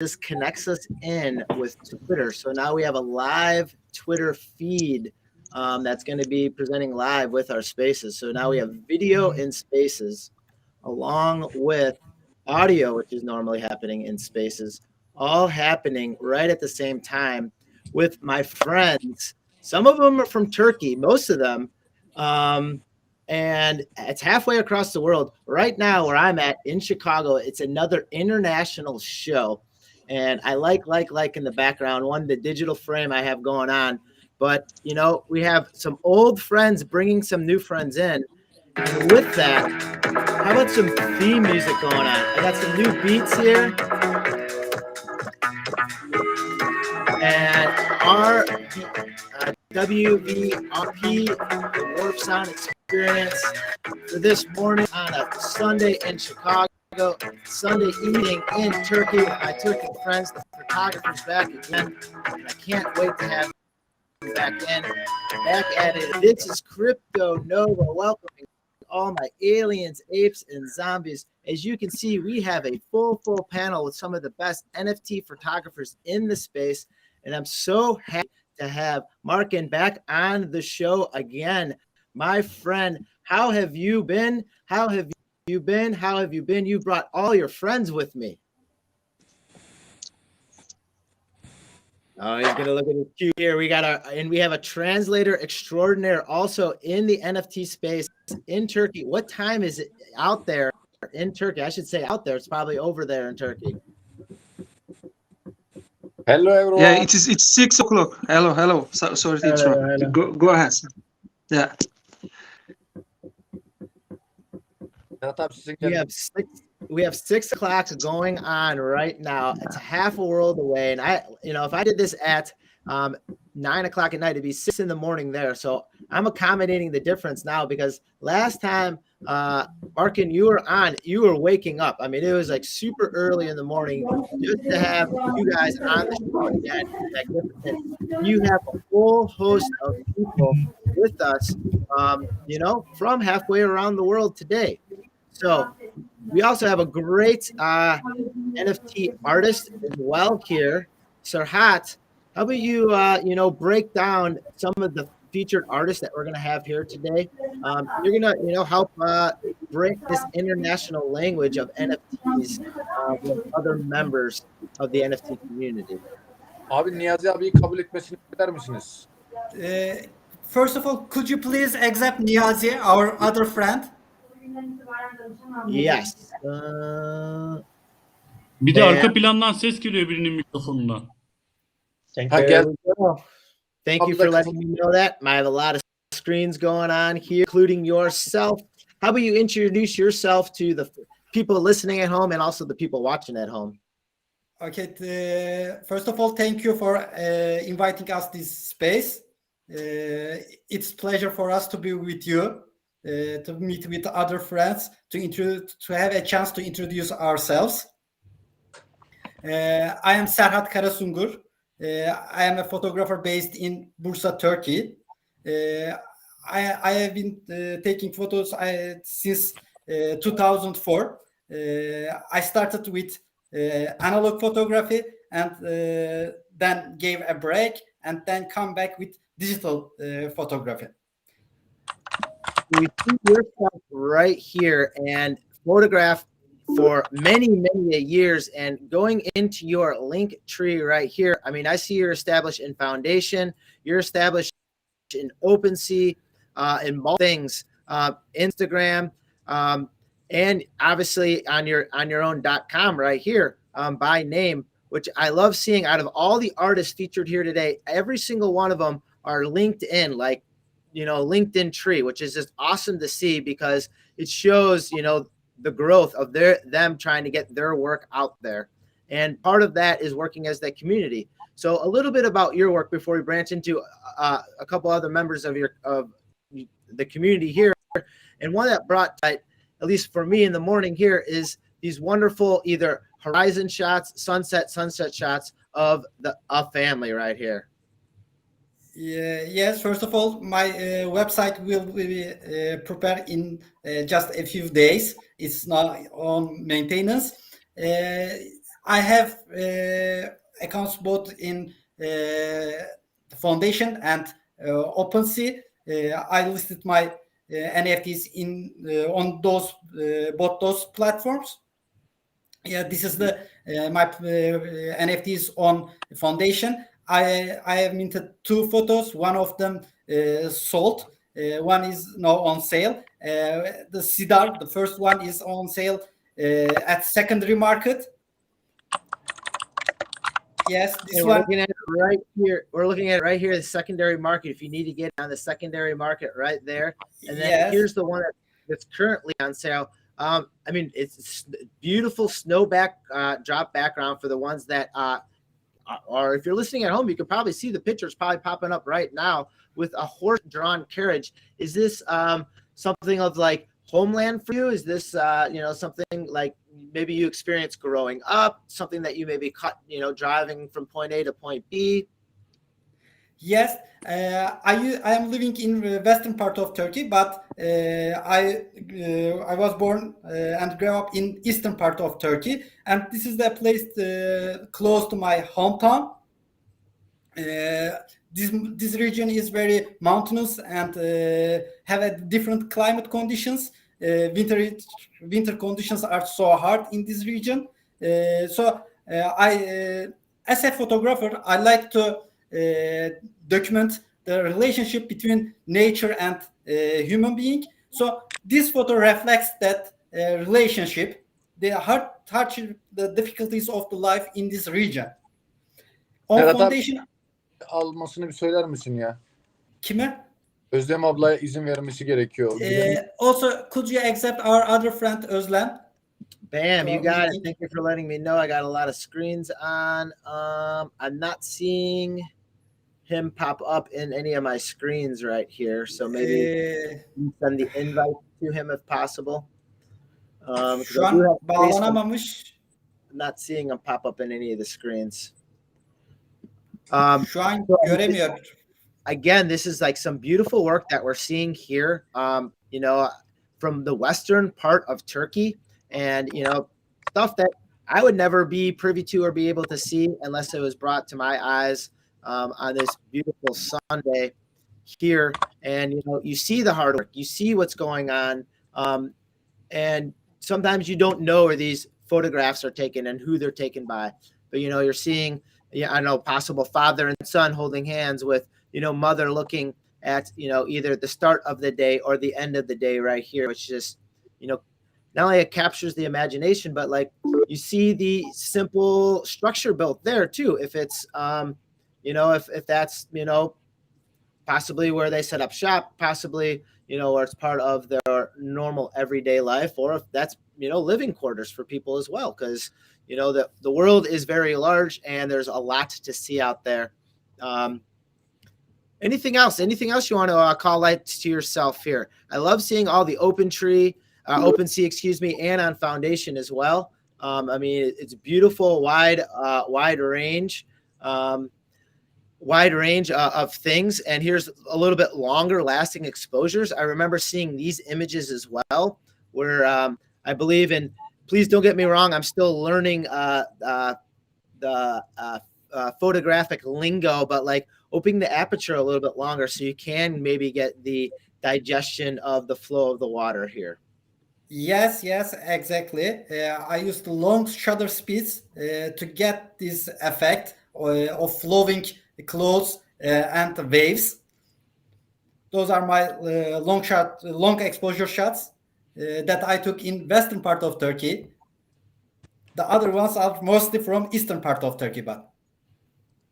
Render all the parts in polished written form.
this connects us in with Twitter. So now we have a live Twitter feed that's going to be presenting live with our spaces. So now we have video in spaces along with audio, which is normally happening in spaces, all happening right at the same time with my friends. Some of them are from Turkey, most of them. And it's halfway across the world. Right now, where I'm at in Chicago, it's another international show. And I like in the background, the digital frame I have going on. But, we have some old friends bringing some new friends in. And with that, how about some theme music going on? I got some new beats here. And our WVRP, the Warp Sound Experience, for this morning on a Sunday in Chicago, Sunday evening in Turkey with my Turkish friends, the photographers back again. And I can't wait to have you back at it. This is Crypto Nova welcoming all my aliens, apes, and zombies. As you can see, we have a full panel with some of the best NFT photographers in the space. And I'm so happy to have Mirkan back on the show again. My friend, how have you been? How have you been? How have you been? You brought all your friends with me. Oh, he's gonna look at his cue here. We have a translator extraordinaire also in the NFT space in Turkey. What time is it out there in Turkey? I should say out there. It's probably over there in Turkey. Hello, everyone. Yeah, it's 6 o'clock. Hello. Sorry to interrupt. Go ahead. Yeah. We have 6 o'clock going on right now. It's half a world away, and if I did this at 9 o'clock at night, it'd be 6 in the morning there. So I'm accommodating the difference now because last time, Mirkan, you were waking up. I mean, it was like super early in the morning just to have you guys on the show again. You have a full host of people with us, from halfway around the world today. So we also have a great NFT artist as well here, Serhat. How about you, break down some of the featured artists that we're going to have here today? You're going to, help break this international language of NFTs with other members of the NFT community. Abi Niyazi abiyi kabul etmesini bekler misiniz? First of all, could you please accept Niyazi, our other friend? Yes. Bir de arka plandan ses geliyor birinin mikrofonuna. Thank you for letting me know that. I have a lot of screens going on here, including yourself. How about you introduce yourself to the people listening at home and also the people watching at home? Okay. First of all, thank you for inviting us this space. It's a pleasure for us to be with you. To meet with other friends, to have a chance to introduce ourselves. I am Serhat Karasungur. I am a photographer based in Bursa, Turkey. I have been taking photos since 2004. I started with analog photography and then gave a break and then come back with digital photography. We see yourself right here and photograph for many years, and going into your link tree right here. I mean, I see you're established in Foundation, you're established in OpenSea, in multiple things, Instagram, and obviously on your own .com right here by name, which I love seeing. Out of all the artists featured here today, every single one of them are linked in, like, LinkedIn tree, which is just awesome to see because it shows, the growth of them trying to get their work out there. And part of that is working as that community. So a little bit about your work before we branch into a couple other members of the community here. And one that brought, at least for me in the morning here, is these wonderful either horizon shots, sunset shots of a family right here. Yes, first of all, my website will be prepared in just a few days. It's now on maintenance. I have accounts both in Foundation and OpenSea. I listed my NFTs in on those both those platforms. Yeah, this is the my NFTs on Foundation. I have minted 2 photos. One of them sold. One is now on sale. The Sidar, the first one, is on sale at secondary market. Yes, this We're one. looking at it right here. We're looking at it right here, the secondary market. If you need to get on the secondary market, right there. And then Yes. here's the one that's currently on sale. I mean, it's beautiful snow drop background for the ones that or if you're listening at home, you can probably see the pictures probably popping up right now with a horse-drawn carriage. Is this something of like homeland for you? Is this something like maybe you experienced growing up, something that you maybe cut, driving from point A to point B? Yes, I am living in the western part of Turkey, but I was born and grew up in eastern part of Turkey, and this is the place close to my hometown. This region is very mountainous and have a different climate conditions. Winter conditions are so hard in this region. So as a photographer, I like to document the relationship between nature and human being. So this photo reflects that relationship, the hardship, the difficulties of the life in this region. On Ne kadar Foundation, almasını bir söyler misin ya? kime? Özlem ablaya izin vermesi gerekiyor. Also, could you accept our other friend Özlem? Bam, you got it. Thank you for letting me know. I got a lot of screens on. I'm not seeing him pop up in any of my screens right here. So maybe send the invite to him if possible. Şu an bağlanamamış. I'm not seeing him pop up in any of the screens. Şu an göremiyor. Again, this is like some beautiful work that we're seeing here, from the western part of Turkey, and, stuff that I would never be privy to or be able to see unless it was brought to my eyes on this beautiful Sunday here. And, you see the hard work, you see what's going on. And sometimes you don't know where these photographs are taken and who they're taken by, but, you're seeing, possible father and son holding hands with, mother looking at, either the start of the day or the end of the day right here, which just, not only it captures the imagination, but like you see the simple structure built there too. If it's, if that's, possibly where they set up shop, possibly, or it's part of their normal everyday life, or if that's, living quarters for people as well. Cause, the world is very large and there's a lot to see out there. Anything else you want to call out to yourself here? I love seeing all the OpenSea, and on Foundation as well. I mean, it's beautiful, wide range of things. And here's a little bit longer lasting exposures. I remember seeing these images as well, where I believe in, please don't get me wrong, I'm still learning the photographic lingo, but like opening the aperture a little bit longer so you can maybe get the digestion of the flow of the water here. Yes, exactly. I used long shutter speeds to get this effect of flowing clothes and waves. Those are my long exposure shots that I took in western part of Turkey. The other ones are mostly from eastern part of Turkey, but.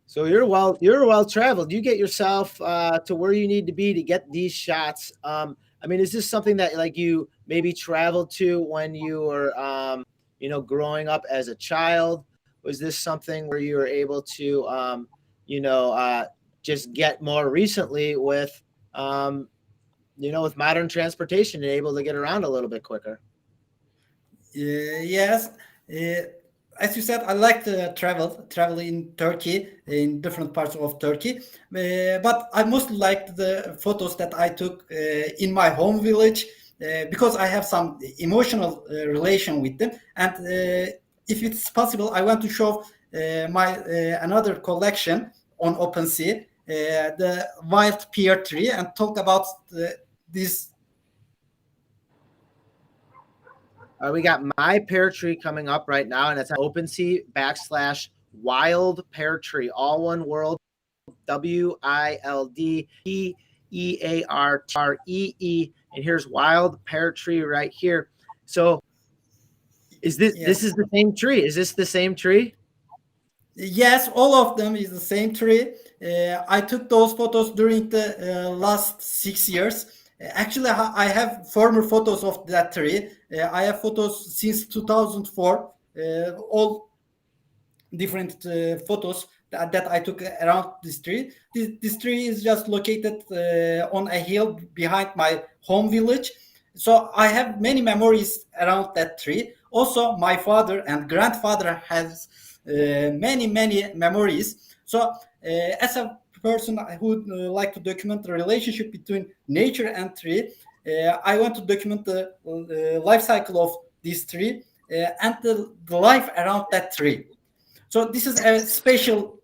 So you're well traveled. You get yourself to where you need to be to get these shots. I mean, is this something that like you maybe traveled to when you were, growing up as a child? Was this something where you were able to, just get more recently with, with modern transportation and able to get around a little bit quicker? Yes. As you said, I like to travel in Turkey, in different parts of Turkey. But I mostly liked the photos that I took in my home village because I have some emotional relation with them. And if it's possible, I want to show my another collection on OpenSea, the wild pear tree, and talk about this. We got my pear tree coming up right now, and it's on OpenSea /wild pear tree, all one word, WILDPEARTREE, and here's wild pear tree right here. So is this Yes. this is the same tree? Is this the same tree? Yes, all of them is the same tree. I took those photos during the last 6 years. Actually, I have former photos of that tree. I have photos since 2004, all different photos that I took around this tree. This tree is just located on a hill behind my home village. So I have many memories around that tree. Also, my father and grandfather has many memories. So as a person who would like to document the relationship between nature and tree, I want to document the life cycle of this tree and the life around that tree. So this is a special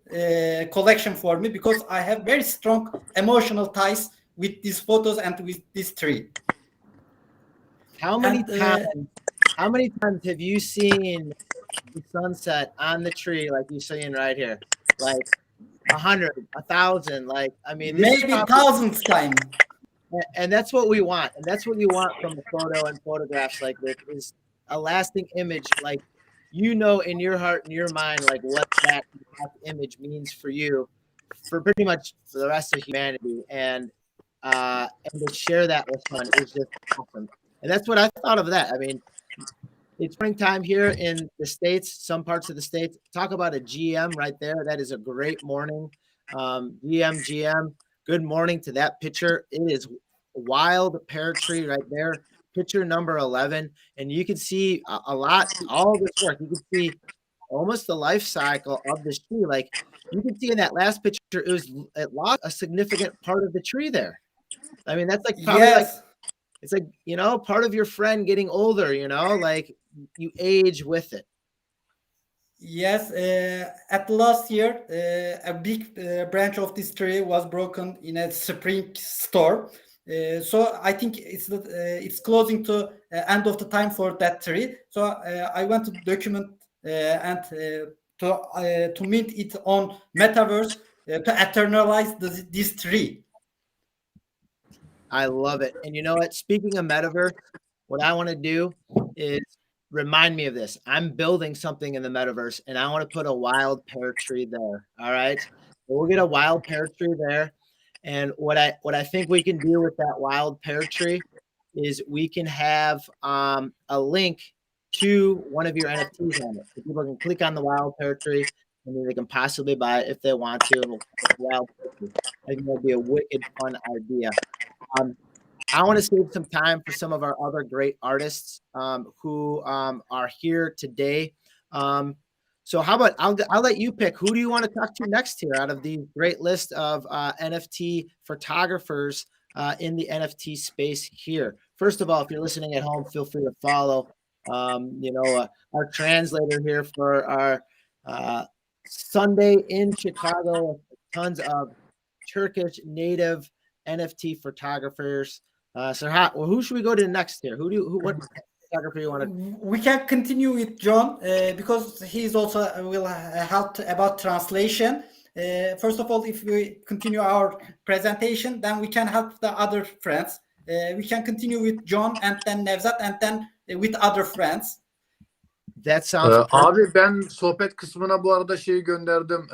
collection for me because I have very strong emotional ties with these photos and with this tree. How many times have you seen the sunset on the tree like you're seeing right here? Like 100, 1,000, like, I mean, this maybe thousands times. And that's what we want. And that's what you want from a photo and photographs like this, is a lasting image. Like, you know, in your heart and your mind, like what that image means for you, for pretty much for the rest of humanity. And to share that with someone is just awesome. And that's what I thought of that. I mean, it's springtime here in the States, some parts of the States. Talk about a GM right there. That is a great morning. GM, good morning to that picture. It is wild pear tree right there. Picture number 11. And you can see a lot, all this work. You can see almost the life cycle of this tree. Like you can see in that last picture, it lost a significant part of the tree there. I mean, that's like probably like, it's like, you know, part of your friend getting older, you know, like you age with it. Yes, at last year, a big branch of this tree was broken in a spring storm. So I think it's closing to end of the time for that tree. So I want to document and to mint it on metaverse to eternalize this tree. I love it. And you know what? Speaking of metaverse, what I want to do is remind me of this. I'm building something in the metaverse, and I want to put a wild pear tree there. All right, so we'll get a wild pear tree there. And what I think we can do with that wild pear tree is we can have a link to one of your NFTs on it. So people can click on the wild pear tree, and then they can possibly buy it if they want to. And we'll put wild pear tree. I think that'd be a wicked fun idea. I want to save some time for some of our other great artists who are here today. So how about I'll let you pick. Who do you want to talk to next here out of the great list of NFT photographers in the NFT space here? First of all, if you're listening at home, feel free to follow our translator here for our Sunday in Chicago. Tons of Turkish native NFT photographers. So who should we go to next here? What photographer you want to? We can continue with John because he's also will help about translation. First of all, if we continue our presentation, then we can help the other friends. We can continue with John and then Nevzat and then with other friends. That sounds abi ben sohbet kısmına bu arada şeyi gönderdim.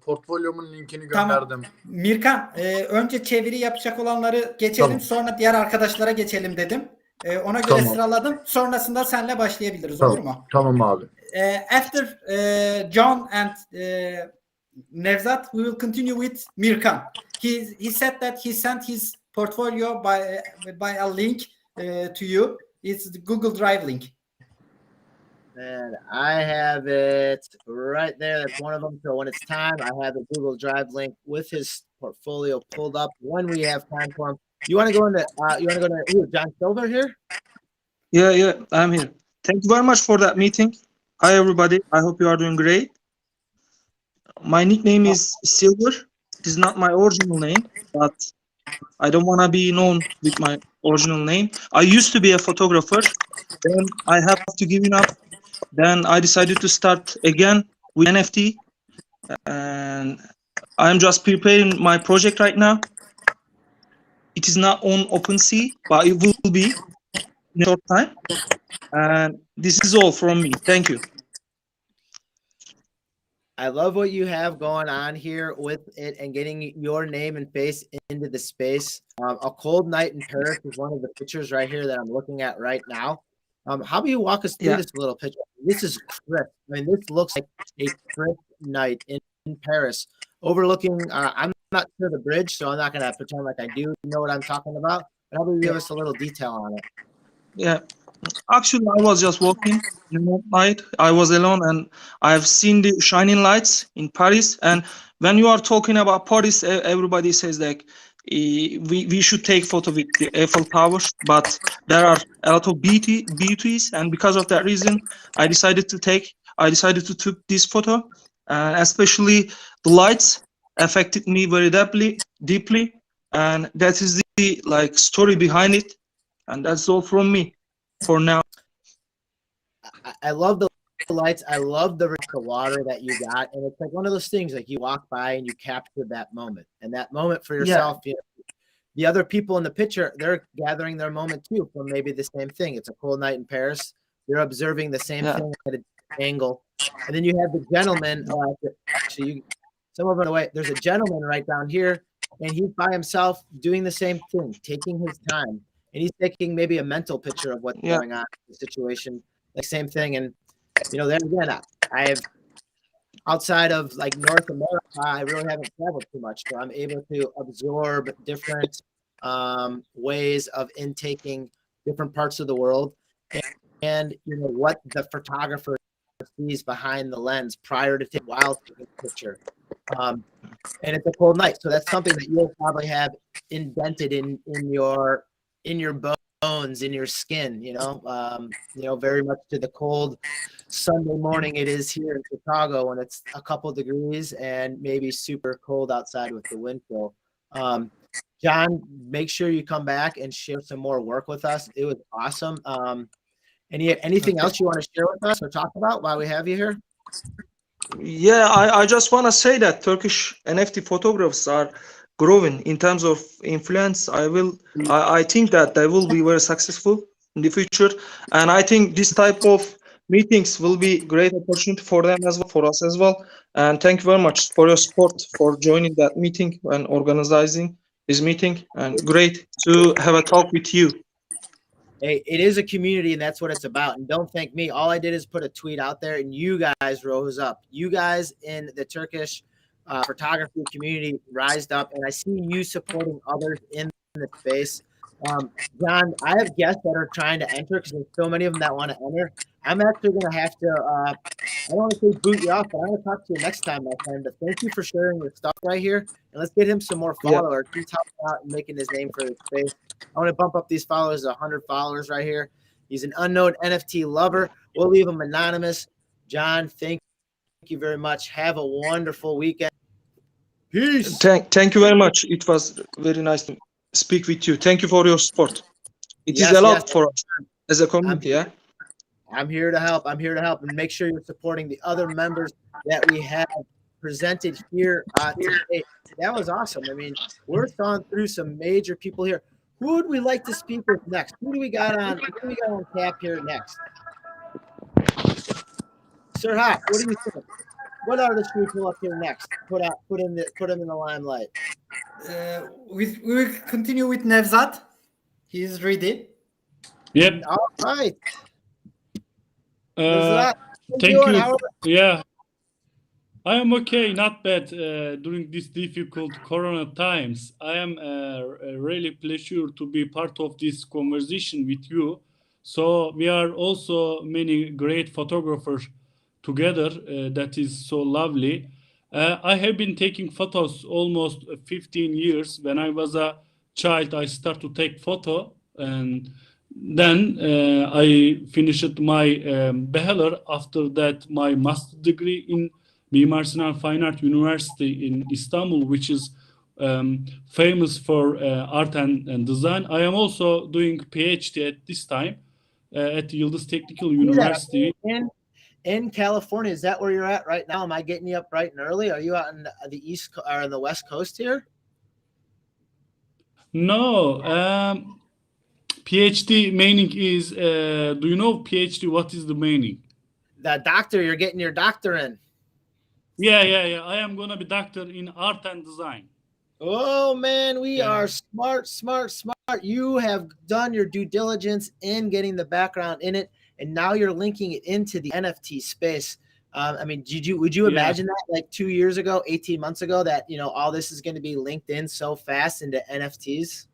Portfolyomun linkini gönderdim. Tamam. Mirkan, önce çeviri yapacak olanları geçelim. Tamam. Sonra diğer arkadaşlara geçelim dedim. Ona göre sıraladım. Sonrasında senle başlayabiliriz. Tamam. Olur mu? Tamam abi. After John and Nevzat, we will continue with Mirkan. He said that he sent his portfolio by a link to you. It's the Google Drive link. And I have it right there. That's one of them. So when it's time, I have the Google Drive link with his portfolio pulled up when we have time for him. You want to go into John Silver here? Yeah, I'm here. Thank you very much for that meeting. Hi everybody. I hope you are doing great. My nickname is Silver. It is not my original name, but I don't want to be known with my original name. I used to be a photographer. Then I have to give it up. Then I decided to start again with NFT, and I'm just preparing my project right now. It is not on OpenSea, but it will be in a short time. And this is all from me. Thank you. I love what you have going on here with it and getting your name and face into the space. A cold night in Paris is one of the pictures right here that I'm looking at right now. How about you walk us through Yeah. this little picture? This is crisp. I mean, this looks like a crisp night in Paris, overlooking. I'm not sure the bridge, so I'm not going to pretend like I do know what I'm talking about. But how about you give us a little detail on it? Yeah. Actually, I was just walking in the night. I was alone, and I've seen the shining lights in Paris. And when you are talking about Paris, everybody says like we should take photo with the Eiffel Tower, but there are a lot of beauties, and because of that reason, I decided to take this photo, especially the lights affected me very deeply, and that is the like story behind it, and that's all from me for now. I love the lights. I love the water that you got. And it's like one of those things like you walk by and you capture that moment. And that moment for yourself, you know, the other people in the picture, they're gathering their moment too from maybe the same thing. It's a cold night in Paris. They're observing the same thing at an angle. And then you have the gentleman. Actually, some of them away. There's a gentleman right down here, and he's by himself doing the same thing, taking his time. And he's taking maybe a mental picture of what's going on in the situation. Like same thing. And, you know, there again, I have outside of like North America, I really haven't traveled too much. So I'm able to absorb different ways of intaking different parts of the world and you know, what the photographer sees behind the lens prior to taking taking a picture. And it's a cold night. So that's something that you'll probably have indented in your bones, in your skin, you know, very much to the cold Sunday morning it is here in Chicago when it's a couple degrees and maybe super cold outside with the wind chill. John, make sure you come back and share some more work with us. It was awesome. Anything else you want to share with us or talk about while we have you here? Yeah, I just want to say that Turkish NFT photographs are growing in terms of influence. I think that they will be very successful in the future, and I think this type of meetings will be great opportunity for them as well, for us as well. And thank you very much for your support for joining that meeting and organizing this meeting, and great to have a talk with you. Hey, it is a community, and that's what it's about. And don't thank me. All I did is put a tweet out there, and you guys rose up. You guys in the Turkish photography community rised up, and I see you supporting others in the space. John, I have guests that are trying to enter because there's so many of them that want to enter. I'm actually going to have to, I don't want to say boot you off, but I'm going to talk to you next time, my friend. But thank you for sharing your stuff right here. And let's get him some more followers. He's helping out and making his name for his space. I want to bump up these followers to 100 followers right here. He's an unknown NFT lover. We'll leave him anonymous. John, thank you very much. Have a wonderful weekend. Peace. Thank you very much. It was very nice to speak with you. Thank you for your support. It is a lot for us as a community. I'm here to help. I'm here to help, and make sure you're supporting the other members that we have presented here today. That was awesome. I mean, we're going through some major people here. Who would we like to speak with next? Who do we got on tap here next? Sir Hot, what do you think? What artist should we pull up here next? Put him in the limelight. We will continue with Nevzat. He is ready. Yep. All right. Thank you. Yeah. I am okay, not bad during these difficult Corona times. I am really pleasure to be part of this conversation with you. So we are also many great photographers together. That is so lovely. I have been taking photos almost 15 years. When I was a child, I started to take photo, and then I finished my bachelor. After that, my master degree in Mimar Sinan Fine Art University in Istanbul, which is famous for art and design. I am also doing PhD at this time at Yıldız Technical See that University. in California. Is that where you're at right now? Am I getting you up bright and early? Are you out on the east or on the west coast here? No, PhD meaning is. Do you know PhD? What is the meaning? The doctor, you're getting your doctor in. Yeah. I am gonna be doctor in art and design. Oh man, we Yeah. are smart. You have done your due diligence in getting the background in it, and now you're linking it into the NFT space. I mean, would you Yeah. imagine that like 2 years ago, 18 months ago, that all this is going to be linked in so fast into NFTs?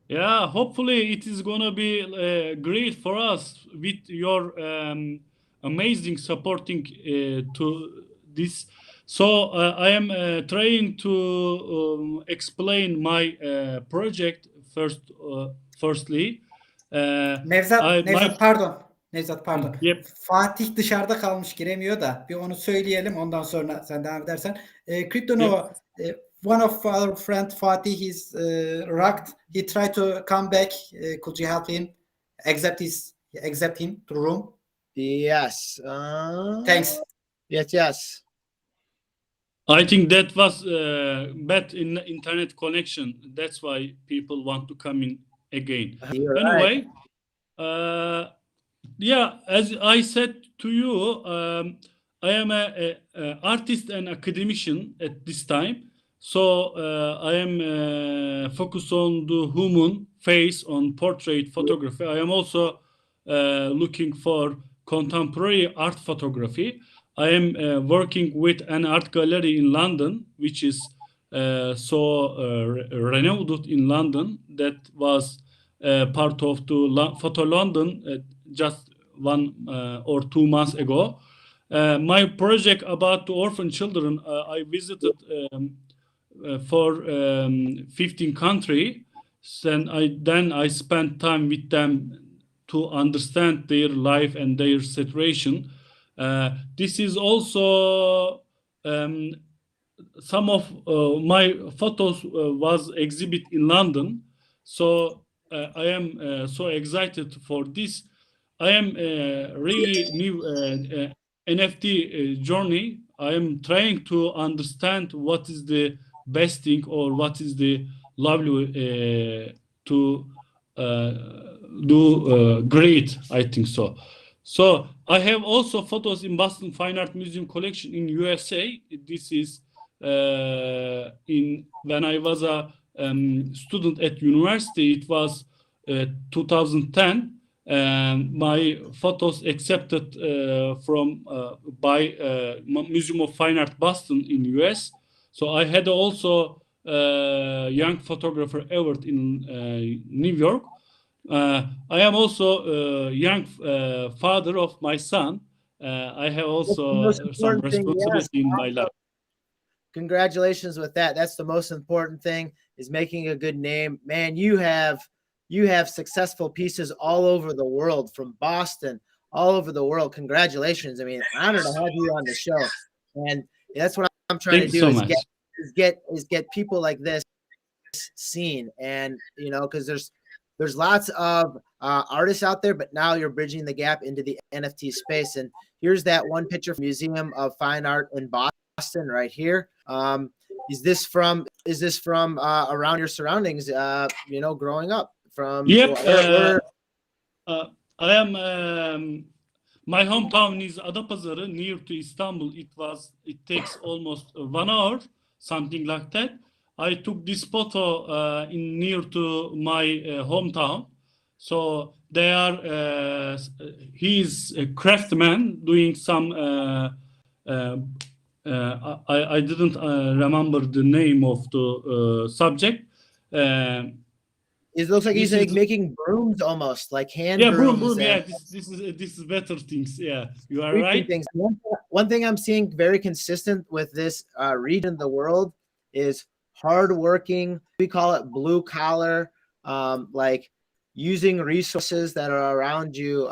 Yeah, hopefully it is gonna be great for us with your amazing supporting to this. So I am trying to explain my project firstly. Nevzat pardon. Nevzat pardon. Yep. Fatih dışarıda kalmış, giremiyor da bir onu söyleyelim, ondan sonra sen devam edersen. Cryptonova, one of our friend Fatih is rocked. He tried to come back. Could you help him? Accept him to room. Yes. Thanks. Yes. I think that was bad in internet connection. That's why people want to come in again. You're Anyway, right. yeah, as I said to you, I am a artist and academician at this time. So I am focused on the human face, on portrait photography. I am also looking for contemporary art photography. I am working with an art gallery in London, which is renowned in London. That was part of the Photo London just 1 or 2 months ago. My project about the orphan children, I visited for 15 countries, and then I spent time with them to understand their life and their situation. This is also some of my photos was exhibit in London. So I am so excited for this. I am really new NFT journey. I am trying to understand what is the best thing or what is the lovely to do great. I think so. So I have also photos in Boston Fine Art Museum collection in USA. This is in when I was a student at university. It was 2010. My photos accepted from by Museum of Fine Art Boston in US. So I had also young photographer award in New York. I am also a young father of my son. I have also some responsibility in my life. Congratulations with that. That's the most important thing, is making a good name. Man, you have successful pieces all over the world, from Boston, all over the world. Congratulations. I mean, honored to have you on the show. And that's what I'm trying to do, so is get people like this seen. And because there's lots of artists out there, but now you're bridging the gap into the NFT space. And here's that one picture from Museum of Fine Art in Boston right here. Is this from around your surroundings, growing up? Yep. I am my hometown is Adapazarı, near to Istanbul. It takes almost 1 hour, something like that. I took this photo in near to my hometown. So they are he is a craftsman doing some I didn't remember the name of the subject. It looks like he's like making brooms, almost like hand brooms. Broom. Yeah, this is better things. Yeah, you are right. Things. One thing I'm seeing very consistent with this region of the world is hardworking. We call it blue collar, like using resources that are around you,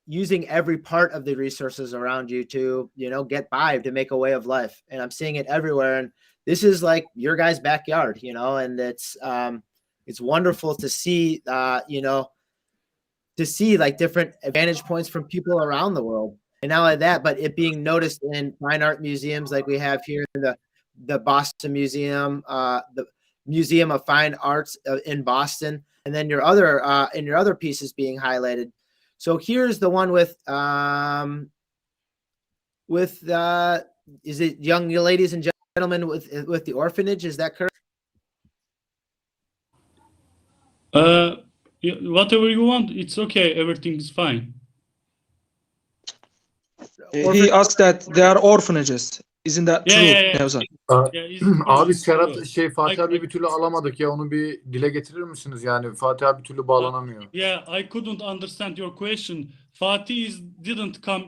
using every part of the resources around you to, you know, get by, to make a way of life. And I'm seeing it everywhere. And this is like your guys' backyard, you know, and it's wonderful to see, you know, to see like different vantage points from people around the world. And not only that, but it being noticed in fine art museums like we have here in the Boston Museum, the Museum of Fine Arts in Boston, and then your other pieces being highlighted. So here's the one with is it young ladies and gentlemen with the orphanage? Is that correct? Whatever you want, it's okay. Everything is fine. He asked that they are orphanages. Isn't that true, Yeah. Nevzat? Abi It's Serhat true. Fatih abi bir türlü alamadık ya, onu bir dile getirir misiniz? Yani Fatih abi bir türlü bağlanamıyor. Yeah, I couldn't understand your question. Fatih didn't come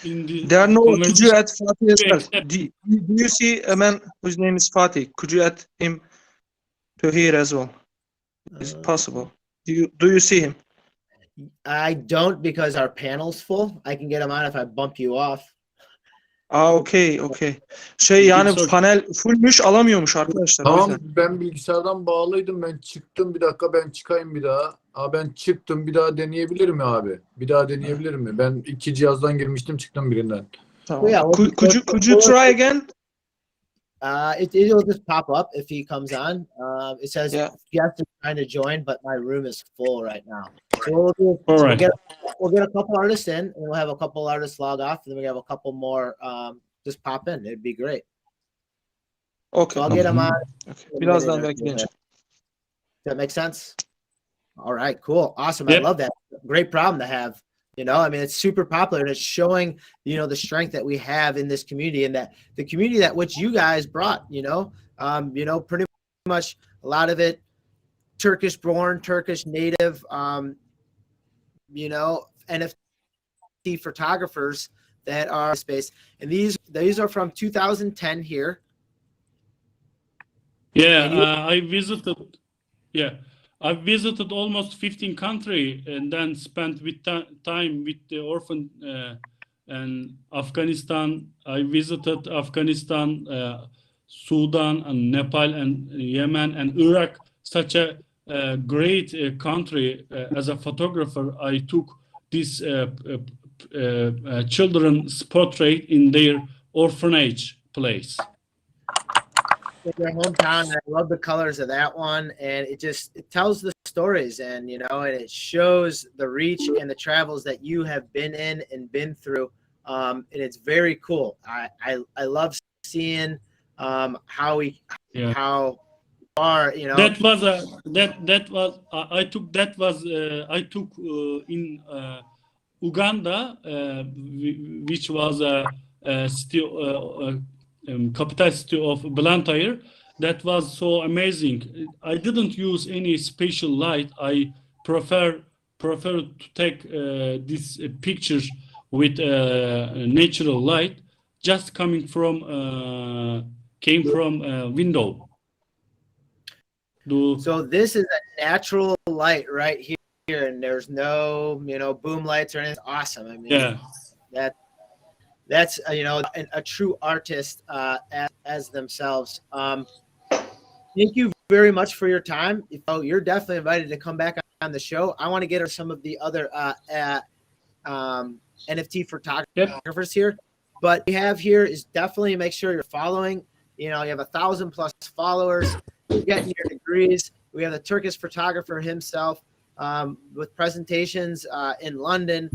in the There are no. Could conversation. you add Fatih as well? Do you see a man whose name is Fatih? Could you add him to here as well? Is it possible? Do you see him? I don't, because our panel's full. I can get him on if I bump you off. Okay. Yani Sorry. panel fullmüş, alamıyormuş arkadaşlar. O Tamam, yüzden. ben bilgisayardan bağlıydım, ben çıktım, bir dakika ben çıkayım bir daha. Ben çıktım, bir daha deneyebilir mi abi? Bir daha deneyebilir mi? Ben iki cihazdan girmiştim, çıktım birinden. Tamam. Yeah, Could you try again? It'll just pop up if he comes on. It says Yeah. Jeff is trying to join, but my room is full right now. So All right. we'll get a couple artists in, and we'll have a couple artists log off, and then we have a couple more just pop in. It'd be great. Okay. So I'll get them on. Okay. Birazdan bekleyeceğim. Does that make sense? All right, cool. Awesome. Yep. I love that. Great problem to have. You know, I mean, it's super popular, and it's showing, you know, the strength that we have in this community, and that the community that which you guys brought, you know, pretty much a lot of it Turkish born, Turkish native, you know, NFT photographers that are in space. And these are from 2010 here. Yeah, I visited. Yeah, I visited almost 15 countries and then spent time with the orphan and Afghanistan. I visited Afghanistan, Sudan, and Nepal, and Yemen, and Iraq. Such a great country. As a photographer, I took this children's portrait in their orphanage place. Their hometown, and I love the colors of that one, and it tells the stories, and you know, and it shows the reach and the travels that you have been in and been through, and it's very cool. I love seeing how far, you know. I took in Uganda, which was a still capital city of Blantyre. That was so amazing. I didn't use any special light. I prefer to take these pictures with natural light, just came from window. So this is a natural light right here, and there's no, you know, boom lights or anything. It's awesome. I mean, yeah, that's you know, a true artist as themselves. Thank you very much for your time. You're definitely invited to come back on the show. I want to get some of the other NFT photographers here, but we have here is definitely make sure you're following. You know, you have 1,000+ followers. You're getting your degrees. We have the Turkish photographer himself with presentations in London.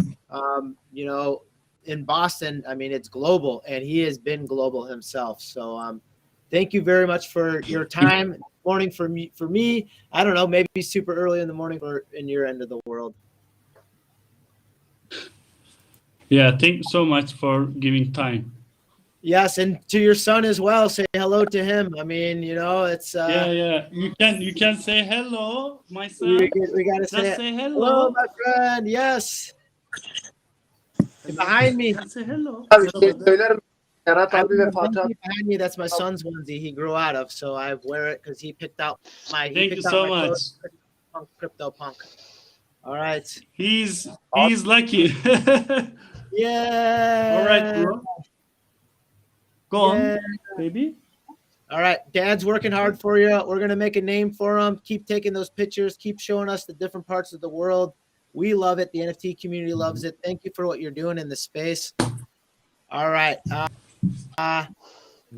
You know, in Boston, I mean, it's global, and he has been global himself. So thank you very much for your time. Morning for me, I don't know, maybe super early in the morning in your end of the world. Yeah, thank you so much for giving time. Yes, and to your son as well. Say hello to him. I mean, you know, it's yeah. You can say hello, my son. We gotta say hello, my friend. Yes. Behind me. Say hello. Serhat I abi ve have one Fatih abi. behind me. That's my son's onesie. He grew out of, so I wear it because he picked out my. He Thank you picked out so my much. clothes. Crypto punk. All right. He's lucky. Yeah. All right, bro. Go Yeah. on, baby. All right. Dad's working hard for you. We're gonna make a name for him. Keep taking those pictures. Keep showing us the different parts of the world. We love it. The NFT community loves it. Thank you for what you're doing in the space. All right.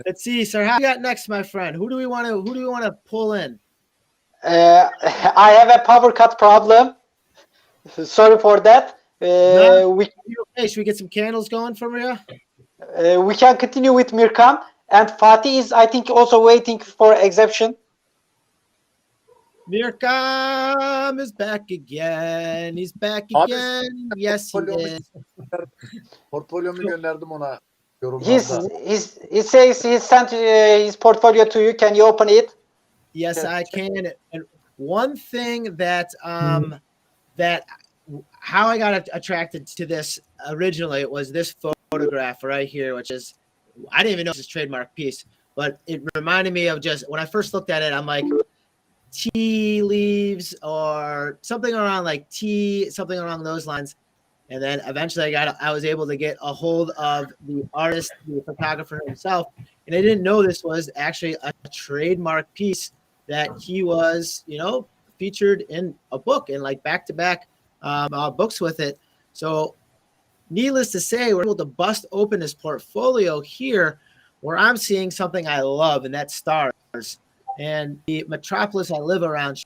Let's see, sir. How you got next, my friend? Who do we want to pull in? I have a power cut problem. Sorry for that. No, okay. Should we get some candles going for you? We can continue with Mirkan, and Fatih is, I think, also waiting for exception. Mirkan is back again. He's back Abi, again. Yes, he is. Portfolyomu gönderdim ona He yorumlarda. says he sent his portfolio to you. Can you open it? Yes, I can. And one thing that that how I got attracted to this originally was this photograph right here, which is I didn't even know it was his trademark piece, but it reminded me of just when I first looked at it, I'm like tea leaves or something around like tea, something along those lines. And then eventually I was able to get a hold of the artist, the photographer himself. And I didn't know this was actually a trademark piece that he was, featured in a book and like back-to-back books with it. So needless to say, we're able to bust open his portfolio here where I'm seeing something I love, and that's stars. And the metropolis I live around,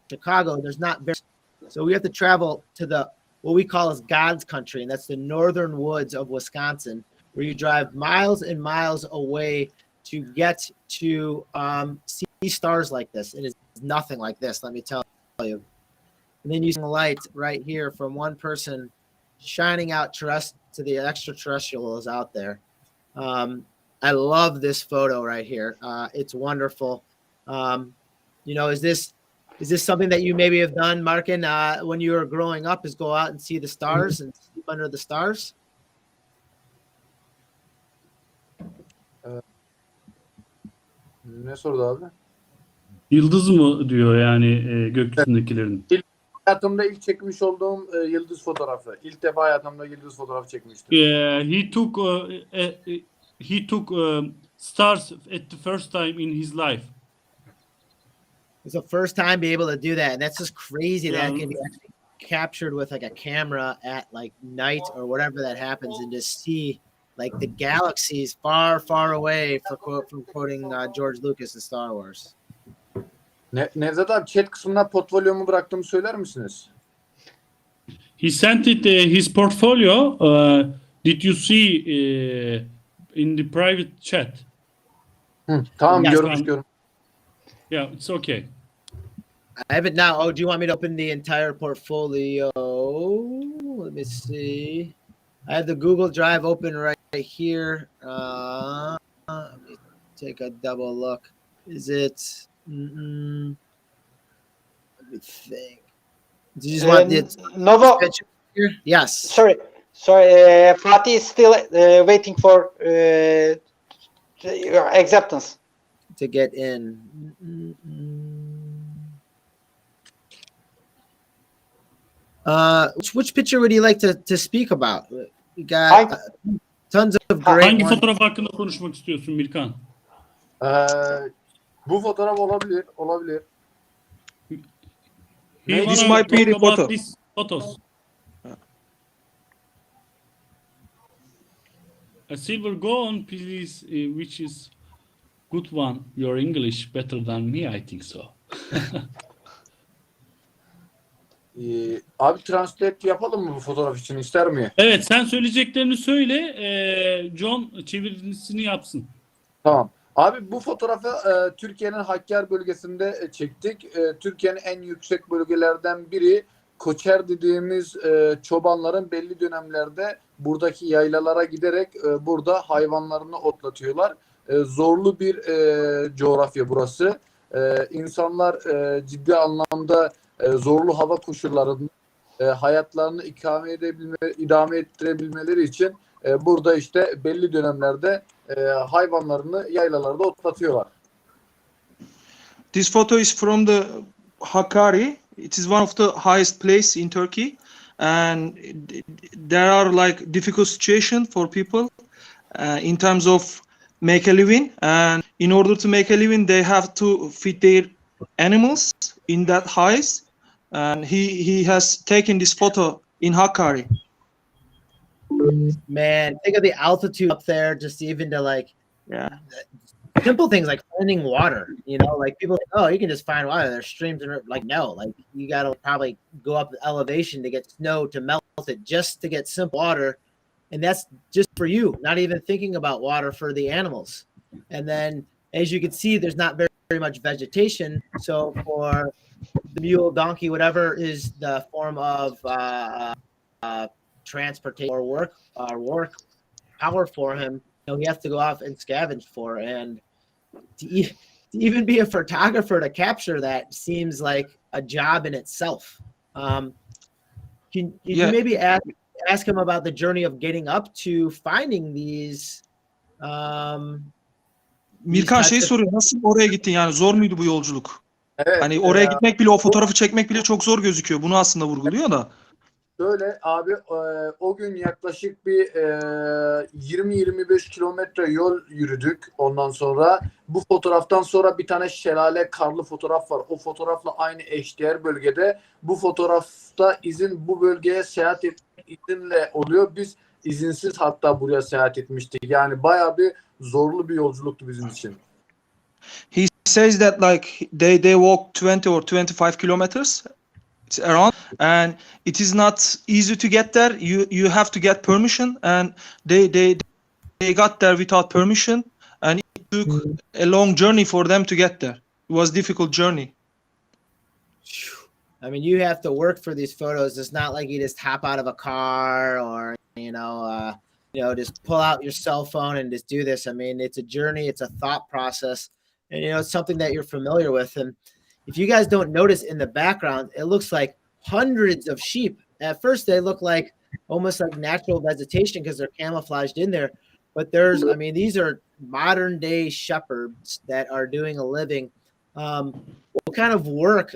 Chicago, there's not very, so we have to travel to what we call as God's country, and that's the northern woods of Wisconsin, where you drive miles and miles away to get to see stars like this. It is nothing like this, let me tell you. And then using the light right here from one person shining out to the extraterrestrials out there. I love this photo right here. It's wonderful. Is this something that you maybe have done, Markin, when you were growing up, is go out and see the stars and sleep under the stars? Ne sordu abi? Yıldız mı diyor yani gökyüzündekilerin. Hayatımda ilk çekmiş olduğum yıldız fotoğrafı. İlk defa hayatımda yıldız fotoğrafı çekmiştim. He took stars at the first time in his life. It's the first time to be able to do that, and that's just crazy that Yeah. it can be actually captured with like a camera at like night or whatever that happens, and just see like the galaxies far, far away, from quoting George Lucas in Star Wars. Nevzat abi chat kısmına portfolyomu bıraktığımı söyler misiniz? He sent it his portfolio. Did you see in the private chat? Tamam, Yes, görmüş. Yeah, it's okay. I have it now. Oh, do you want me to open the entire portfolio? Let me see. I have the Google Drive open right here. Let me take a double look. Is it? Let me think. Do you just want it? Novo. Here? Yes. Sorry. Fatih is still waiting for your acceptance to get in. Which picture would you like to speak about? You got tons of great Hangi ones. fotoğraf hakkında konuşmak istiyorsun Mirkan? Bu fotoğraf olabilir. This might be the photo. These photos. Silver, go on, please. Which is good one? Your English better than me, I think so. Abi translate yapalım mı bu fotoğraf için, ister mi? Evet, sen söyleyeceklerini söyle. John çevirisini yapsın. Tamam. Abi bu fotoğrafı Türkiye'nin Hakkari bölgesinde çektik. Türkiye'nin en yüksek bölgelerden biri. Koçer dediğimiz çobanların belli dönemlerde buradaki yaylalara giderek burada hayvanlarını otlatıyorlar. Zorlu bir coğrafya burası. İnsanlar ciddi anlamda zorlu hava koşullarında hayatlarını idame ettirebilmeleri için burada işte belli dönemlerde hayvanlarını yaylalarda otlatıyorlar. This photo is from the Hakkari. It is one of the highest place in Turkey, and there are like difficult situation for people in terms of make a living. And in order to make a living, they have to feed their animals in that heights. And he has taken this photo in Hakkari. Man, think of the altitude up there, just even to like simple things like finding water, you know, like people think, oh, you can just find water. There's streams and like, no, like you got to probably go up the elevation to get snow to melt it just to get simple water. And that's just for you, not even thinking about water for the animals. And then as you can see, there's not very much vegetation. So for the mule, donkey, whatever is the form of transportation or work power for him, you know, he has to go off and scavenge for. And to even be a photographer to capture that seems like a job in itself. Can you maybe ask him about the journey of getting up to finding these? Mirkan şey soruyor, nasıl oraya gittin, yani zor muydu bu yolculuk? Evet, hani oraya gitmek bile, o fotoğrafı çekmek bile çok zor gözüküyor. Bunu aslında vurguluyor da. Şöyle abi, o gün yaklaşık bir 20-25 kilometre yol yürüdük. Ondan sonra bu fotoğraftan sonra bir tane şelale karlı fotoğraf var. O fotoğrafla aynı eşdeğer bölgede. Bu fotoğrafta izin bu bölgeye seyahat etmek izinle oluyor. Biz izinsiz hatta buraya seyahat etmiştik. Yani bayağı bir zorlu bir yolculuktu bizim için. He says that like they walk 20 or 25 kilometers around, and it is not easy to get there. You have to get permission, and they got there without permission, and it took a long journey for them to get there. It was a difficult journey. I mean, you have to work for these photos. It's not like you just hop out of a car or just pull out your cell phone and just do this. I mean, it's a journey, it's a thought process, and it's something that you're familiar with. And if you guys don't notice in the background, it looks like hundreds of sheep. At first, they look like almost like natural vegetation because they're camouflaged in there. But these are modern day shepherds that are doing a living. What kind of work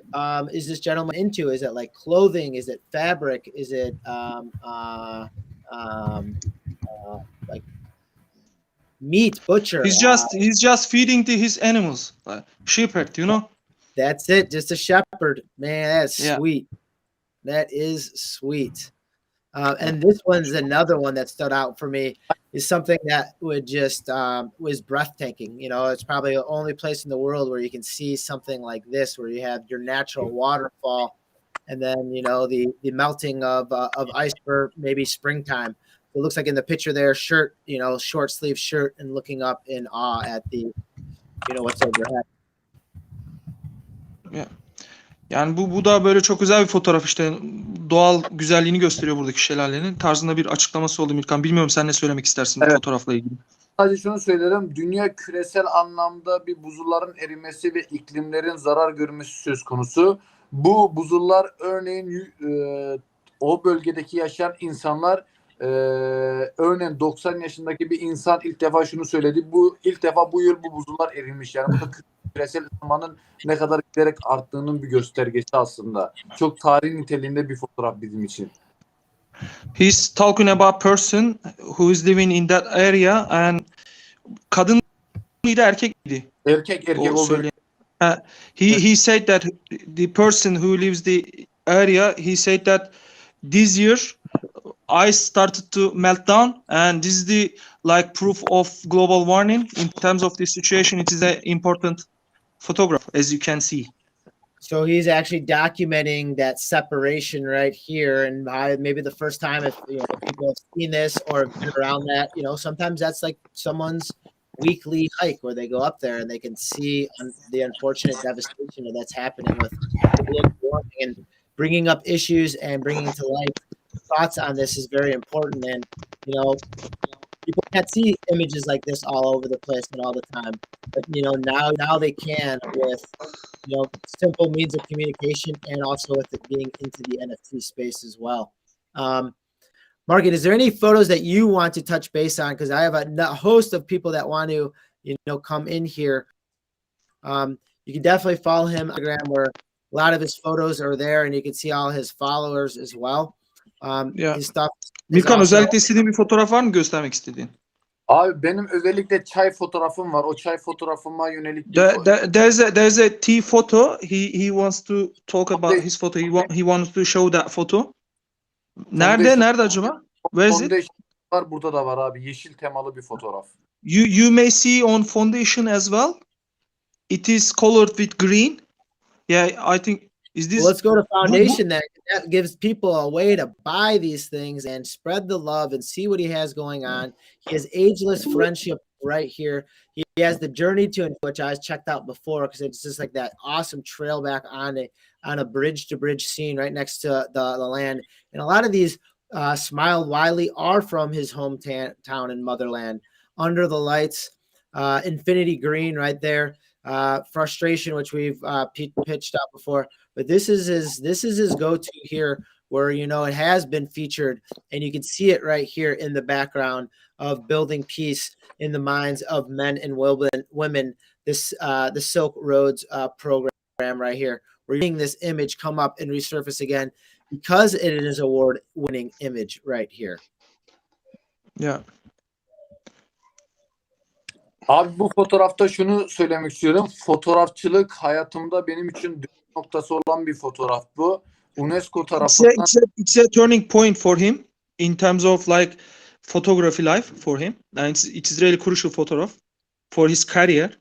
is this gentleman into? Is it like clothing? Is it fabric? Is it like meat, butcher? He's just feeding his animals, like shepherd, you know. That's it, just a shepherd. Man, that's sweet. That is sweet. And this one's another one that stood out for me. Is something that was breathtaking. You know, it's probably the only place in the world where you can see something like this, where you have your natural waterfall, and then the melting of ice for maybe springtime. It looks like in the picture there, shirt, short sleeve shirt, and looking up in awe at the, what's overhead. Yani bu da böyle çok güzel bir fotoğraf, işte doğal güzelliğini gösteriyor buradaki şelalenin tarzında bir açıklaması oldu Mirkan. Bilmiyorum, sen ne söylemek istersin bu fotoğrafla ilgili? Sadece şunu söylerim. Dünya küresel anlamda bir buzulların erimesi ve iklimlerin zarar görmesi söz konusu. Bu buzullar örneğin o bölgedeki yaşayan insanlar, örneğin 90 yaşındaki bir insan ilk defa şunu söyledi. İlk defa bu yıl bu buzullar erimiş. Yani bu da küresel ısınmanın ne kadar giderek arttığının bir göstergesi aslında. Çok tarihi niteliğinde bir fotoğraf bizim için. He's talking about person who is living in that area, and kadın mıydı, erkek miydi? Erkek o böyle. He said that the person who lives the area, he said that this year ice started to melt down, and this is the like proof of global warming. In terms of this situation, it is an important photograph, as you can see. So he's actually documenting that separation right here, and maybe the first time if people have seen this or been around that, sometimes that's like someone's weekly hike where they go up there and they can see the unfortunate devastation that's happening with global warming, and bringing up issues and bringing to light thoughts on this is very important. And people can't see images like this all over the place and all the time. but now they can with simple means of communication and also with it being into the NFT space as well. Market, is there any photos that you want to touch base on? Because I have a host of people that want to come in here. You can definitely follow him on Instagram where a lot of his photos are there, and you can see all his followers as well. His stuff. Mirkan, özellikle istediğin bir fotoğraf var mı göstermek istediğin? Abi benim özellikle çay fotoğrafım var. O çay fotoğrafıma yönelik There's a tea photo. He wants to talk about his photo. He wants to show that photo. Nerede acaba? Where is it? Var, burada da var abi. Yeşil temalı bir fotoğraf. You may see on foundation as well. It is colored with green. Yeah, I think is this. Well, let's go to foundation then. That gives people a way to buy these things and spread the love and see what he has going on. He has ageless friendship right here. He has the journey to, which I checked out before because it's just like that awesome trail back on a bridge to bridge scene right next to the land. And a lot of these Smile Wiley are from his hometown and motherland. Under the Lights, Infinity Green right there. Frustration, which we've pitched out before, but this is his go-to here, where it has been featured, and you can see it right here in the background of building peace in the minds of men and women. This the Silk Roads program right here. We're seeing this image come up and resurface again because it is an award-winning image right here. Yeah. Abi bu fotoğrafta şunu söylemek istiyorum. Fotoğrafçılık hayatımda benim için dönüm noktası olan bir fotoğraf bu. UNESCO tarafından. It's a turning point for him in terms of like photography life for him. And it is really crucial photograph for his career.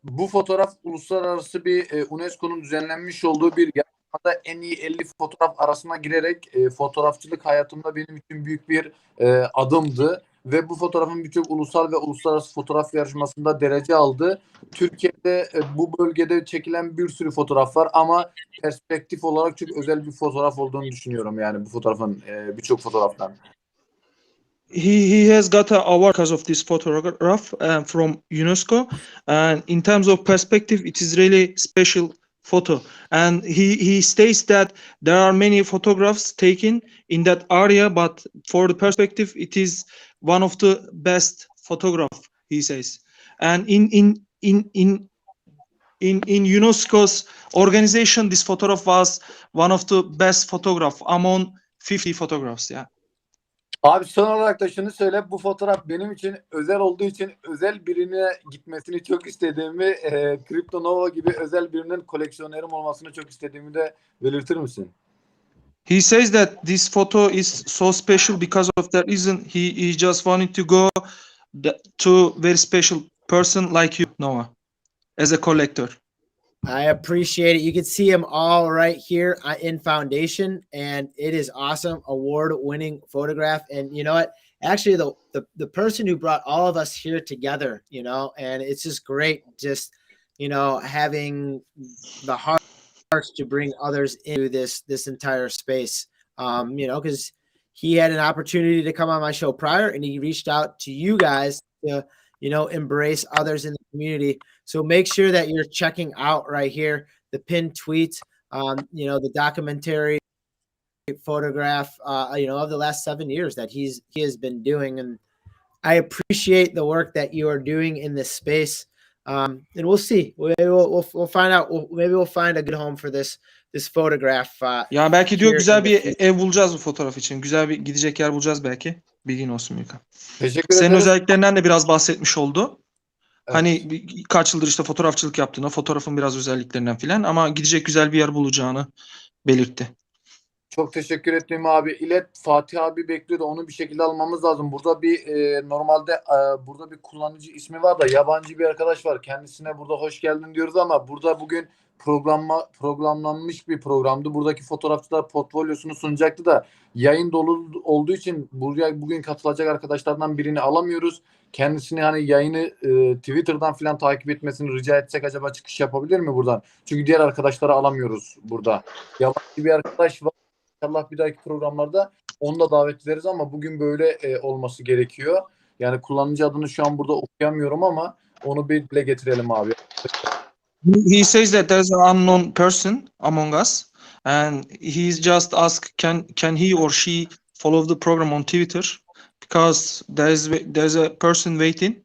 Bu fotoğraf uluslararası bir UNESCO'nun düzenlenmiş olduğu bir yarışmada en iyi 50 fotoğraf arasına girerek fotoğrafçılık hayatımda benim için büyük bir adımdı. Ve bu fotoğrafın birçok ulusal ve uluslararası fotoğraf yarışmasında derece aldı. Türkiye'de bu bölgede çekilen bir sürü fotoğraf var ama perspektif olarak çok özel bir fotoğraf olduğunu düşünüyorum yani bu fotoğrafın birçok fotoğraftan. He has got an award because of this photograph from UNESCO, and in terms of perspective, it is really special photo. And he states that there are many photographs taken in that area, but for the perspective, it is one of the best photograph, he says. And in UNESCO's organization, this photograph was one of the best photograph among 50 photographs. Yeah. Abi son olarak da şunu söyle, bu fotoğraf benim için özel olduğu için özel birine gitmesini çok istediğimi, Crypto Nova gibi özel birinin koleksiyonerim olmasını çok istediğimi de belirtir misin? He says that this photo is so special because of that reason. He just wanted to go to very special person like you, Noah, as a collector. I appreciate it. You can see them all right here in foundation, and it is awesome, award-winning photograph. And you know what? Actually, the person who brought all of us here together, and it's just great, just having the hearts to bring others into this entire space. Because he had an opportunity to come on my show prior, and he reached out to you guys to embrace others in the community. So make sure that you're checking out right here the pinned tweet, the documentary photograph, of the last 7 years that he has been doing. And I appreciate the work that you are doing in this space. And we'll see. We'll find out. Maybe we'll find a good home for this photograph. Ya belki diyor güzel bir ev bulacağız bu fotoğraf için. Güzel bir gidecek yer bulacağız belki. Bilgin olsun Mirkan. Teşekkür Senin ederim. özelliklerinden de biraz bahsetmiş oldu. Evet. Hani kaç yıldır işte fotoğrafçılık yaptığını, fotoğrafın biraz özelliklerinden filan ama gidecek güzel bir yer bulacağını belirtti. Çok teşekkür ettim abi. İlet Fatih abi bekliyordu. Onu bir şekilde almamız lazım. Burada bir normalde burada bir kullanıcı ismi var da yabancı bir arkadaş var. Kendisine burada hoş geldin diyoruz ama burada bugün programlanmış bir programdı. Buradaki fotoğrafçılar portfolyosunu sunacaktı da yayın dolu olduğu için buraya bugün katılacak arkadaşlardan birini alamıyoruz. Kendisini yayını Twitter'dan falan takip etmesini rica etsek acaba çıkış yapabilir mi buradan? Çünkü diğer arkadaşları alamıyoruz burada. Yabancı bir arkadaş var. İnşallah bir dahaki programlarda onu da davet ederiz ama bugün böyle olması gerekiyor. Yani kullanıcı adını şu an burada okuyamıyorum ama Onu bir dile getirelim abi. He says that there's an unknown person among us, and he's just asked, can he or she follow the program on Twitter, because there's a person waiting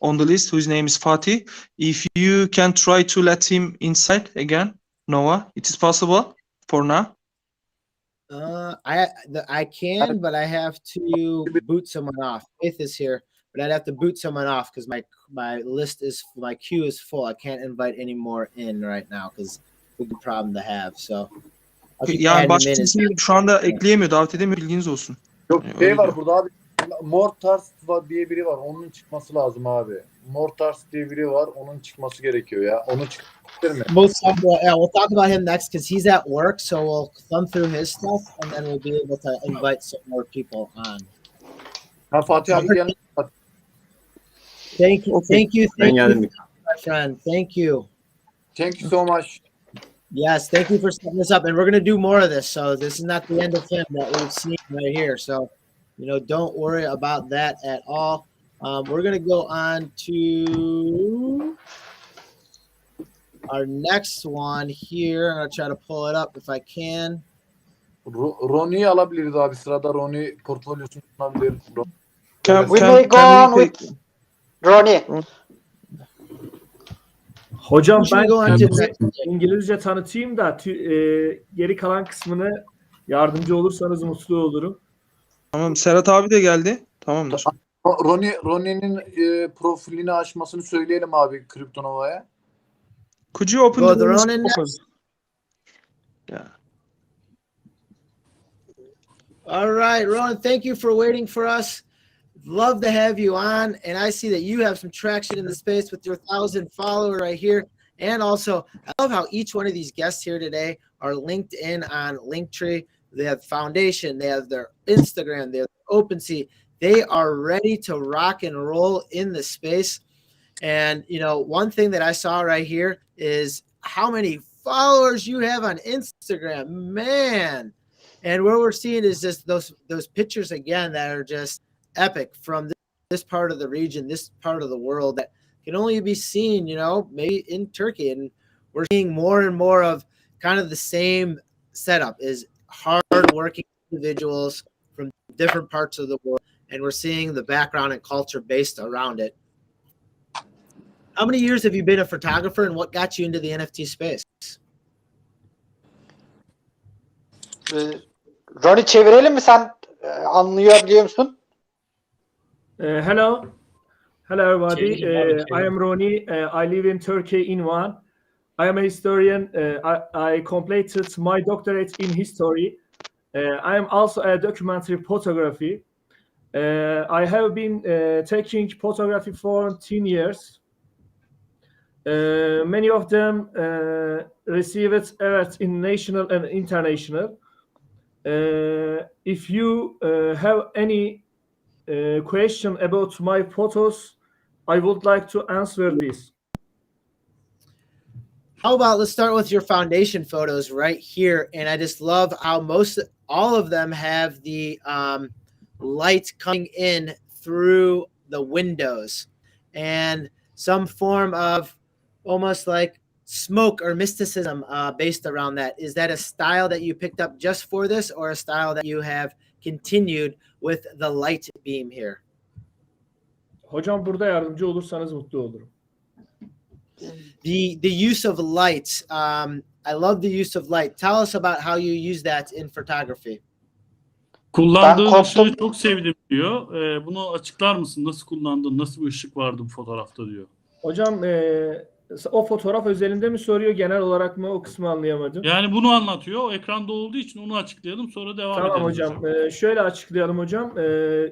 on the list whose name is Fatih. If you can try to let him inside again, Noah, it is possible for now. I can, but I have to boot someone off. Faith is here, but I'd have to boot someone off because my queue is full. I can't invite any more in right now because it's a good problem to have. So I'll keep Yani adding them başka in. kimseyi şu anda ekleyemiyor, davet edemiyor, bilginiz olsun. Yok Yani şey öyle var diyor. burada abi. Mortars diye biri var. Onun çıkması lazım abi. Mortars diye biri var. Onun çıkması gerekiyor ya. Onu çıkabilir mi? We'll talk about him next because he's at work. So we'll thumb through his stuff and then we'll be able to invite some more people on. Ha Fatih abi gel. Thank you, thank you, my friend. Thank you. Thank you so much. Yes, thank you for setting this up. And we're going to do more of this. So this is not the end of him that we've seen right here. So, don't worry about that at all. We're going to go on to our next one here. I'm going to try to pull it up if I can. Ronnie'yi alabiliriz abi. Sırada Ronnie portfolyosunu sunabilir. We may go on with Ronnie. Hocam ben Go on to the next. İngilizce tanıtayım da geri kalan kısmını yardımcı olursanız mutlu olurum. Tamam, Serhat abi de geldi. Tamamdır. Ronnie'nin profilini açmasını söyleyelim abi Kriptonova'ya. Could you open Go the the room? Ronin next. Yeah. All right, Ron, thank you for waiting for us. Love to have you on. And I see that you have some traction in the space with your 1,000 follower right here. And also, I love how each one of these guests here today are linked in on Linktree. They have foundation, they have their Instagram, they have OpenSea. They are ready to rock and roll in the space. And, one thing that I saw right here is how many followers you have on Instagram, man. And what we're seeing is just those pictures again that are just epic from this part of the region, this part of the world that can only be seen, maybe in Turkey. And we're seeing more and more of kind of the same setup is hard-working individuals from different parts of the world. And we're seeing the background and culture based around it. How many years have you been a photographer and what got you into the NFT space? Ronnie çevirelim mi, sen anlayabiliyor musun? Hello everybody. I am Ronnie. I live in Turkey in Van. I am a historian. I completed my doctorate in history. I am also a documentary photography. I have been taking photography for 10 years. Many of them received awards in national and international. If you have any question about my photos, I would like to answer this. How about let's start with your foundation photos right here. And I just love how all of them have the light coming in through the windows and some form of almost like smoke or mysticism based around that. Is that a style that you picked up just for this or a style that you have continued with the light beam here? Hocam burada yardımcı olursanız mutlu olurum. The use of light. I love the use of light. Tell us about how you use that in photography. Kullandığı ışığı çok sevdim diyor. Bunu açıklar mısın? Nasıl kullandın? Nasıl bir ışık vardı bu fotoğrafta diyor. Hocam o fotoğraf özelinde mi soruyor, genel olarak mı, o kısmı anlayamadım. Yani bunu anlatıyor. O ekranda olduğu için onu açıklayalım, sonra devam edelim. Tamam hocam. Şöyle açıklayalım hocam.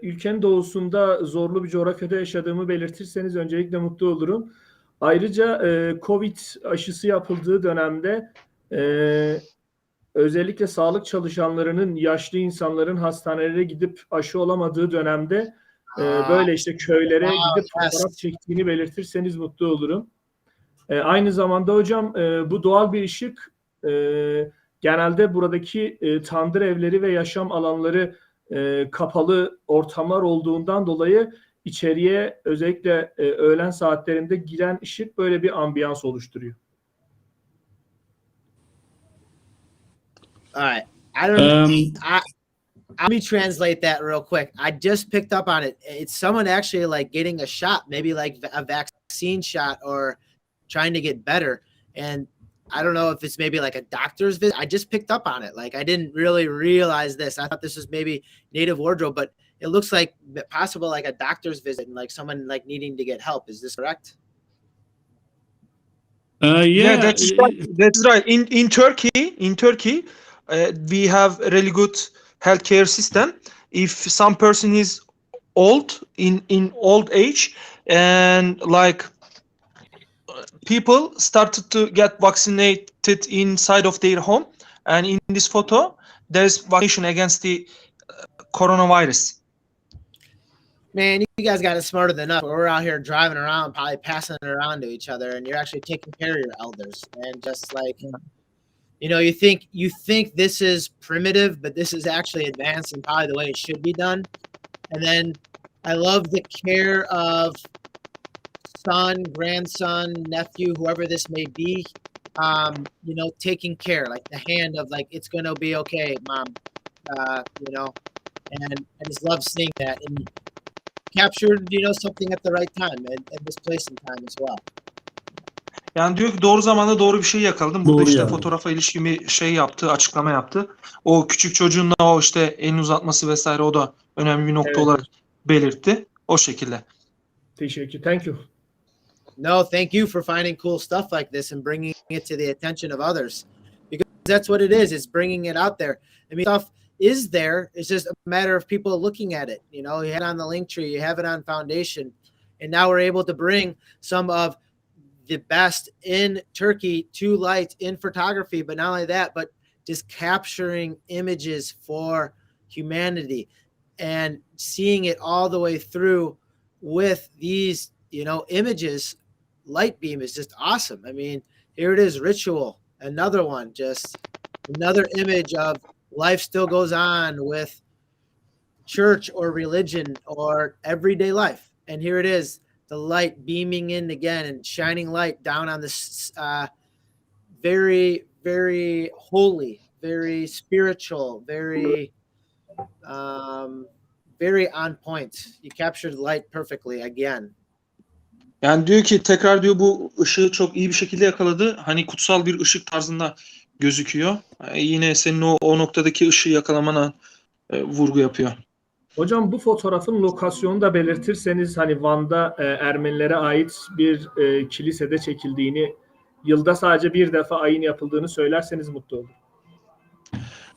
Ülkenin doğusunda zorlu bir coğrafyada yaşadığımı belirtirseniz öncelikle mutlu olurum. Ayrıca Covid aşısı yapıldığı dönemde özellikle sağlık çalışanlarının, yaşlı insanların hastanelere gidip aşı olamadığı dönemde böyle işte köylere gidip fotoğraf çektiğini belirtirseniz mutlu olurum. Aynı zamanda hocam bu doğal bir ışık. Genelde buradaki tandır evleri ve yaşam alanları kapalı ortamlar olduğundan dolayı içeriye özellikle öğlen saatlerinde giren ışık böyle bir ambiyans oluşturuyor. All right. I don't let me translate that real quick. I just picked up on it. It's someone actually like getting a shot, maybe like a vaccine shot or trying to get better. And I don't know if it's maybe like a doctor's visit. I just picked up on it. Like I didn't really realize this. I thought this was maybe native wardrobe, but it looks like possible like a doctor's visit and like someone like needing to get help. Is this correct? Yeah, that's right. That's right. In Turkey, we have a really good healthcare system. If some person is old in old age, and like people started to get vaccinated inside of their home, and in this photo, there's vaccination against the coronavirus. Man, you guys got it smarter than us. We're out here driving around, probably passing it around to each other, and you're actually taking care of your elders. And just like, you know, you think this is primitive, but this is actually advanced and probably the way it should be done. And then I love the care of son, grandson, nephew, whoever this may be. You know, taking care, like the hand of like, it's gonna be okay, mom. You know, and I just love seeing that. And captured, you know, something at the right time and this place and time as well. Yani diyor ki doğru zamanda doğru bir şey yakaladım. Burada Doğru işte yani. fotoğrafa ilişkin şey yaptı, açıklama yaptı. O küçük çocuğun da o işte elini uzatması vesaire o da önemli bir nokta olarak belirtti. O şekilde. Teşekkür. Thank you. No, thank you for finding cool stuff like this and bringing it to the attention of others, because that's what it is. It's bringing it out there. I mean, stuff is there. It's just a matter of people looking at it. You know, you had it on the link tree, you have it on Foundation, and now we're able to bring some of the best in Turkey to light in photography. But not only that, but just capturing images for humanity and seeing it all the way through with these, you know, images. Light beam is just awesome. I mean, here it is, ritual, another one, just another image of life still goes on with church or religion or everyday life. And here it is, the light beaming in again and shining light down on this very, very holy, very spiritual, very, very on point. You captured light perfectly again. Yani diyor ki tekrar diyor bu ışığı çok iyi bir şekilde yakaladı. Hani kutsal bir ışık tarzında gözüküyor. Yine senin o noktadaki ışığı yakalamana vurgu yapıyor. Hocam bu fotoğrafın lokasyonunu da belirtirseniz, hani Van'da Ermenilere ait bir kilisede çekildiğini, yılda sadece bir defa ayin yapıldığını söylerseniz mutlu olurum.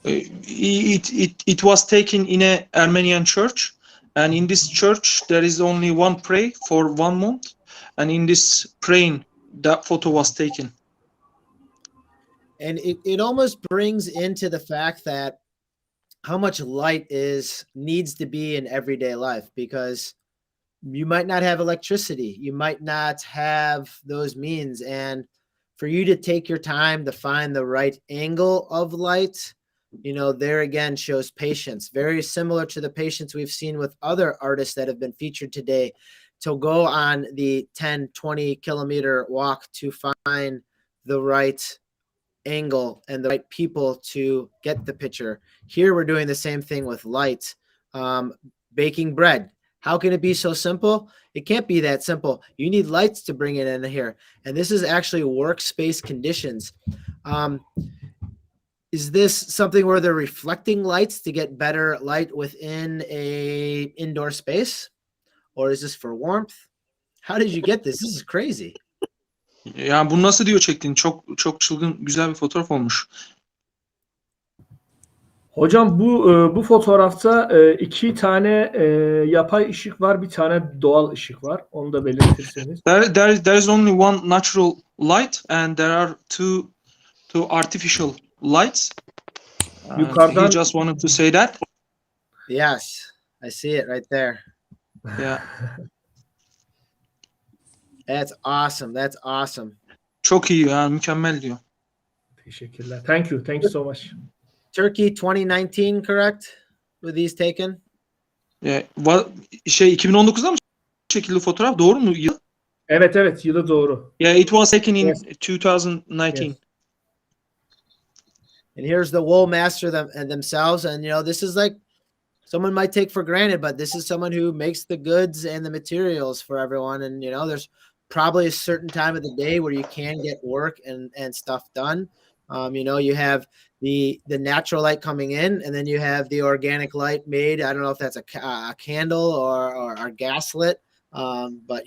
It was taken in a Armenian church, and in this church there is only one pray for 1 month, and in this praying that photo was taken. And it almost brings into the fact that how much light needs to be in everyday life, because you might not have electricity, you might not have those means, and for you to take your time to find the right angle of light, you know, there again shows patience, very similar to the patience we've seen with other artists that have been featured today, to go on the 10-20 kilometer walk to find the right angle and the right people to get the picture. Here we're doing the same thing with light. Baking bread, how can it be so simple? It can't be that simple. You need lights to bring it in here, and this is actually workspace conditions. Is this something where they're reflecting lights to get better light within a indoor space, or is this for warmth? How did you get this? This is crazy. Yani bunu nasıl diyor çektin? Çok çılgın, güzel bir fotoğraf olmuş. Hocam bu fotoğrafta 2 tane yapay ışık var, bir tane doğal ışık var. Onu da belirtirseniz. There is only one natural light and there are two artificial lights. Yukarıdan, He just wanted to say that. Yes, I see it right there. Yeah. That's awesome. That's awesome. Çok iyi yani, mükemmel diyor. Teşekkürler. Thank you so much. Turkey 2019, correct? Were these taken? 2019'da mı çekildi fotoğraf. Doğru mu? Yıl? Evet, yılı doğru. Yeah, it was taken in Yes. 2019. Yes. And here's the wool master themselves. And, this is like someone might take for granted, but this is someone who makes the goods and the materials for everyone. And, there's probably a certain time of the day where you can get work and stuff done. You have the natural light coming in, and then you have the organic light made. I don't know if that's a candle or gaslit, but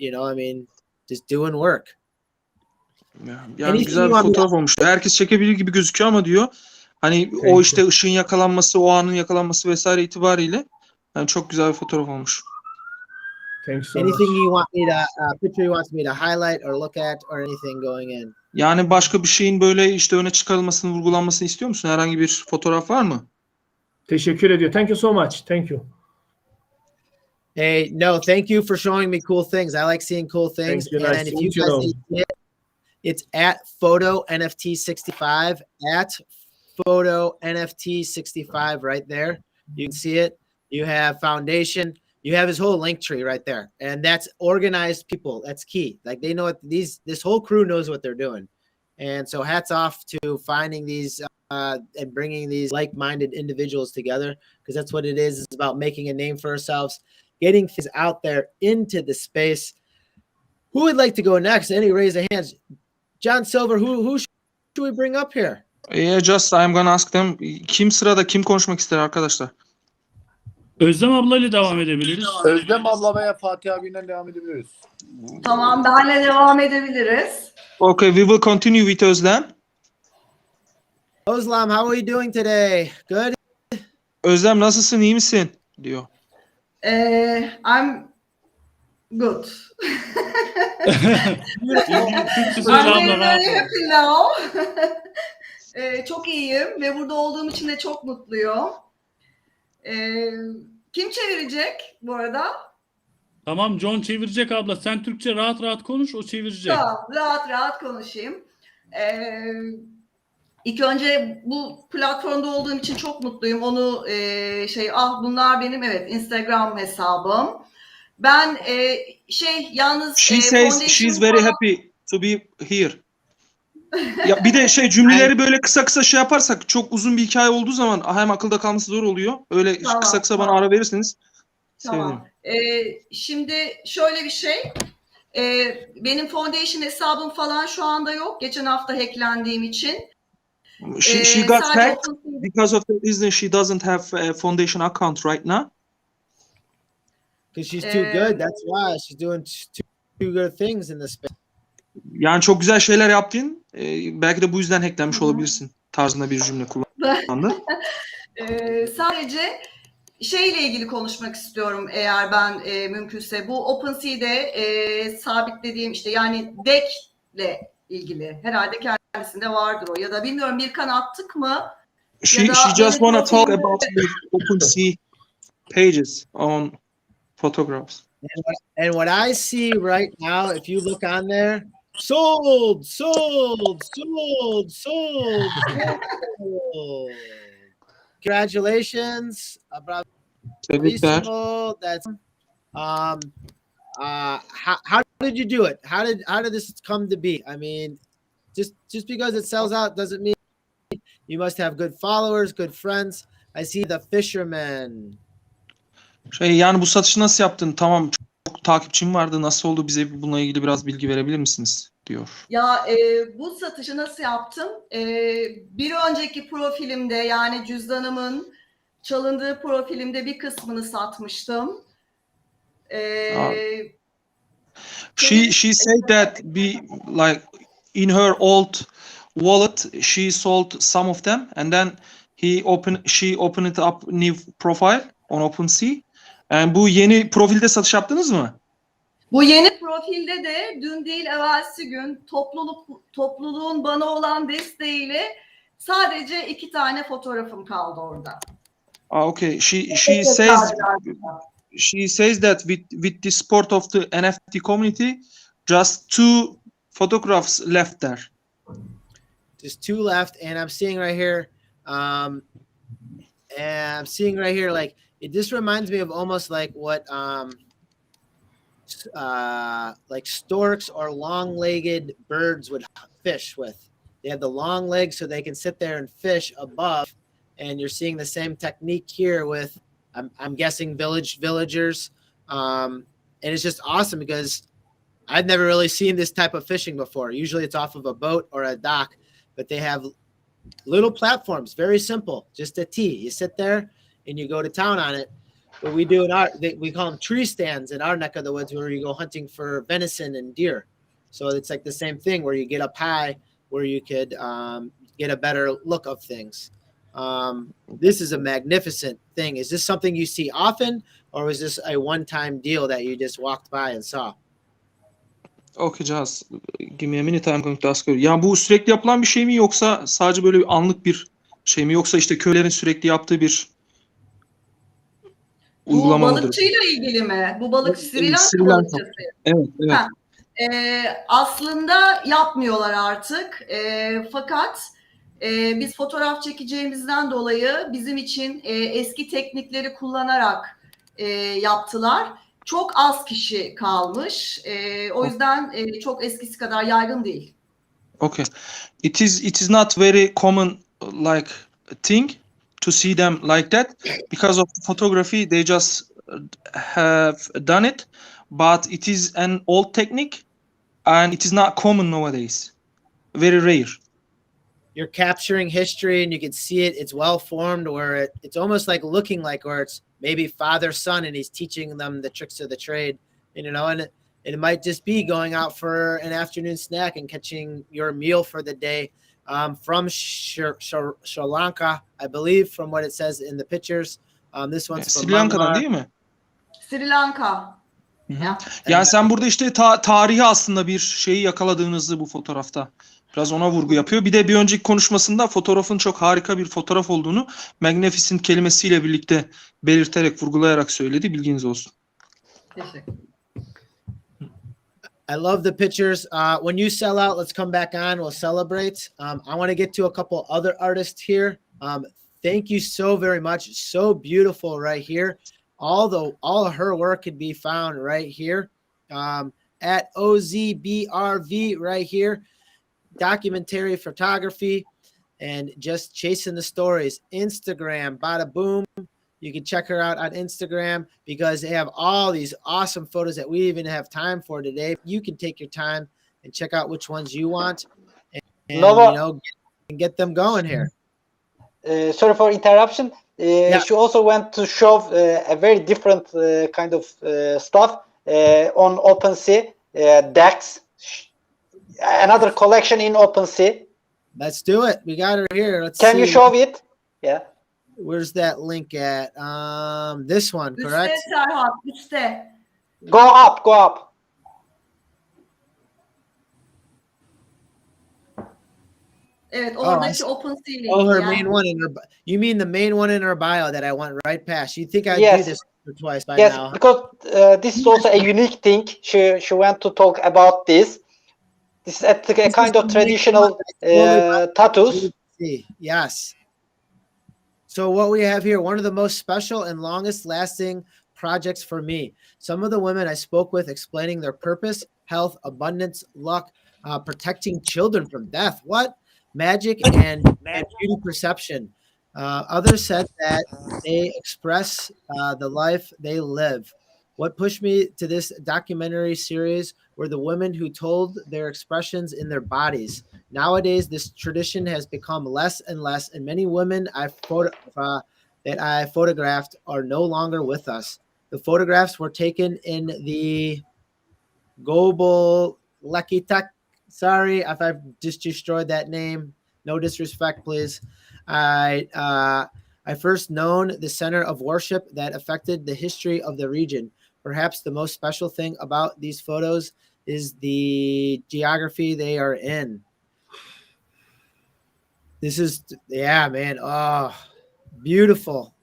just doing work. Yani güzel bir fotoğraf olmuş. Herkes çekebilir gibi gözüküyor ama diyor. Hani o işte ışığın yakalanması, o anın yakalanması vesaire itibariyle yani çok güzel bir fotoğraf olmuş. Thanks so Anything much. you want me to picture you wants me to highlight or look at or anything going in? Yani başka bir şeyin böyle işte öne çıkarılmasını, vurgulanmasını istiyor musun? Herhangi bir fotoğraf var mı? Teşekkür ediyor. Thank you so much. Thank you. Hey, no, thank you for showing me cool things. I like seeing cool things. Thank you. Nice And to if you meet you guys all. see it, it's at Photo NFT65 at Photo NFT65 right there. You can see it. You have foundation. You have his whole link tree right there, and that's organized people. That's key. Like they know what this whole crew knows what they're doing, and so hats off to finding these and bringing these like-minded individuals together, because that's what it is. It's about making a name for ourselves, getting things out there into the space. Who would like to go next? Any raise their hands? John Silver. Who should we bring up here? Yeah, just I'm gonna ask them. Kim sırada? Kim konuşmak ister arkadaşlar? Özlem ablayla devam edebiliriz. Özlem abla veya Fatih abiyle devam edebiliriz. Tamam, benle devam edebiliriz. Okay, we will continue with Özlem. Özlem, how are you doing today? Good. Özlem nasılsın? İyi misin? Diyor. I'm good. Türkçe I'm söyle abla, very, rahat very ol. happy now. Çok iyiyim ve burada olduğum için de çok mutluyum. Kim çevirecek bu arada? Tamam, John çevirecek abla. Sen Türkçe rahat rahat konuş, o çevirecek. Tamam, rahat rahat konuşayım. İlk önce bu platformda olduğum için çok mutluyum. Onu bunlar benim Instagram hesabım. Ben yalnız She says she's very happy to be here. Ya bir de cümleleri böyle kısa kısa yaparsak, çok uzun bir hikaye olduğu zaman hem akılda kalması zor oluyor. Öyle Tamam, kısa kısa bana tamam. ara verirseniz sevinirim. Tamam. Şimdi şöyle bir şey. Benim foundation hesabım falan şu anda yok. Geçen hafta hacklendiğim için. She got sadece hacked because of the reason she doesn't have a foundation account right now. Because she's too good. That's why she's doing too good things in the space. Yani çok güzel şeyler yaptın. Belki de bu yüzden hacklenmiş olabilirsin tarzında bir cümle kullandı. Sadece şeyle ilgili konuşmak istiyorum eğer ben mümkünse. Bu OpenSea'de sabitlediğim yani deck'le ilgili. Herhalde kendisinde vardır o. Ya da bilmiyorum, Mirkan attık mı? She just wanna talk about your OpenSea pages on photographs. And what I see right now, if you look on there, sold. Congratulations, Tebrikler. That's how did you do it? How did this come to be? I mean, just because it sells out doesn't mean you must have good followers, good friends. I see the fisherman. Yani bu satışı nasıl yaptın? Tamam, çok takipçim vardı. Nasıl oldu? Bize bununla ilgili biraz bilgi verebilir misiniz? Diyor. Ya bu satışı nasıl yaptım? Bir önceki profilimde, yani cüzdanımın çalındığı profilimde bir kısmını satmıştım. She said that like in her old wallet she sold some of them, and then she opened up new profile on OpenSea. Yani bu yeni profilde satış yaptınız mı? Bu yeni profilde de dün değil evvelsi gün topluluğun bana olan desteğiyle sadece 2 tane fotoğrafım kaldı orada. Okay. She says that with the support of the NFT community, just 2 photographs left there. Just 2 left, and I'm seeing right here. And I'm seeing right here, like, it just reminds me of almost like what like storks or long-legged birds would fish with. They have the long legs so they can sit there and fish above. And you're seeing the same technique here with, I'm guessing, villagers. And it's just awesome because I've never really seen this type of fishing before. Usually it's off of a boat or a dock, but they have little platforms, very simple, just a T. You sit there and you go to town on it. What we do we call them tree stands in our neck of the woods, where you go hunting for venison and deer. So it's like the same thing where you get up high, where you could get a better look of things. This is a magnificent thing. Is this something you see often, or was this a one-time deal that you just walked by and saw? Okay, just give me a minute. I'm going to ask you. Ya bu sürekli yapılan bir şey mi, yoksa sadece böyle bir anlık bir şey mi, yoksa işte köylerin sürekli yaptığı bir Bu uygulama mıdır? balıkçıyla ilgili mi? Bu balık Sri Lanka Sri Lanka. balıkçısı. Evet, evet. Ha. Aslında yapmıyorlar artık. Fakat biz fotoğraf çekeceğimizden dolayı bizim için eski teknikleri kullanarak yaptılar. Çok az kişi kalmış. O yüzden çok eskisi kadar yaygın değil. Okay. It is not very common like thing to see them like that because of photography. They just have done it, but it is an old technique and it is not common nowadays. Very rare. You're capturing history and you can see it. It's well formed, where it's almost like looking like where it's maybe father son and he's teaching them the tricks of the trade, and it might just be going out for an afternoon snack and catching your meal for the day. From Sri Lanka, I believe, from what it says in the pictures. This one's from Sri Lanka'dan Myanmar. değil mi? Sri Lanka. Ya. Yani sen burada işte tarihi aslında bir şeyi yakaladığınızı bu fotoğrafta biraz ona vurgu yapıyor. Bir de bir önceki konuşmasında fotoğrafın çok harika bir fotoğraf olduğunu magnificent kelimesiyle birlikte belirterek, vurgulayarak söyledi. Bilginiz olsun. Teşekkür. I love the pictures. When you sell out, let's come back on. We'll celebrate. I want to get to a couple other artists here. Thank you so very much. So beautiful right here. All of her work can be found right here at Ozbrv right here. Documentary photography and just chasing the stories. Instagram, bada boom. You can check her out on Instagram because they have all these awesome photos that we even have time for today. You can take your time and check out which ones you want and get them going here. Sorry for interruption. She also went to show a very different kind of stuff on OpenSea, DAX, another collection in OpenSea. Let's do it. We got her here. Can you show it? Yeah. Where's that link at? This one, correct? Üste Serhat, üste. Go up. Evet, oradaki OpenSea link. Her main one in her. You mean the main one in her bio that I went right past? You think I'd do this twice by now? Yes, because this is also a unique thing. She went to talk about this. This is a kind of traditional tattoos. Yes. So what we have here, one of the most special and longest lasting projects for me. Some of the women I spoke with explaining their purpose, health, abundance, luck, protecting children from death. What? Magic and beauty perception. Others said that they express the life they live. What pushed me to this documentary series were the women who told their expressions in their bodies. Nowadays, this tradition has become less and less, and many women that I photographed are no longer with us. The photographs were taken in the Global Lekitek. Sorry if I've just destroyed that name. No disrespect, please. I first known the center of worship that affected the history of the region. Perhaps the most special thing about these photos is the geography they are in. This is, yeah, man. Oh, beautiful.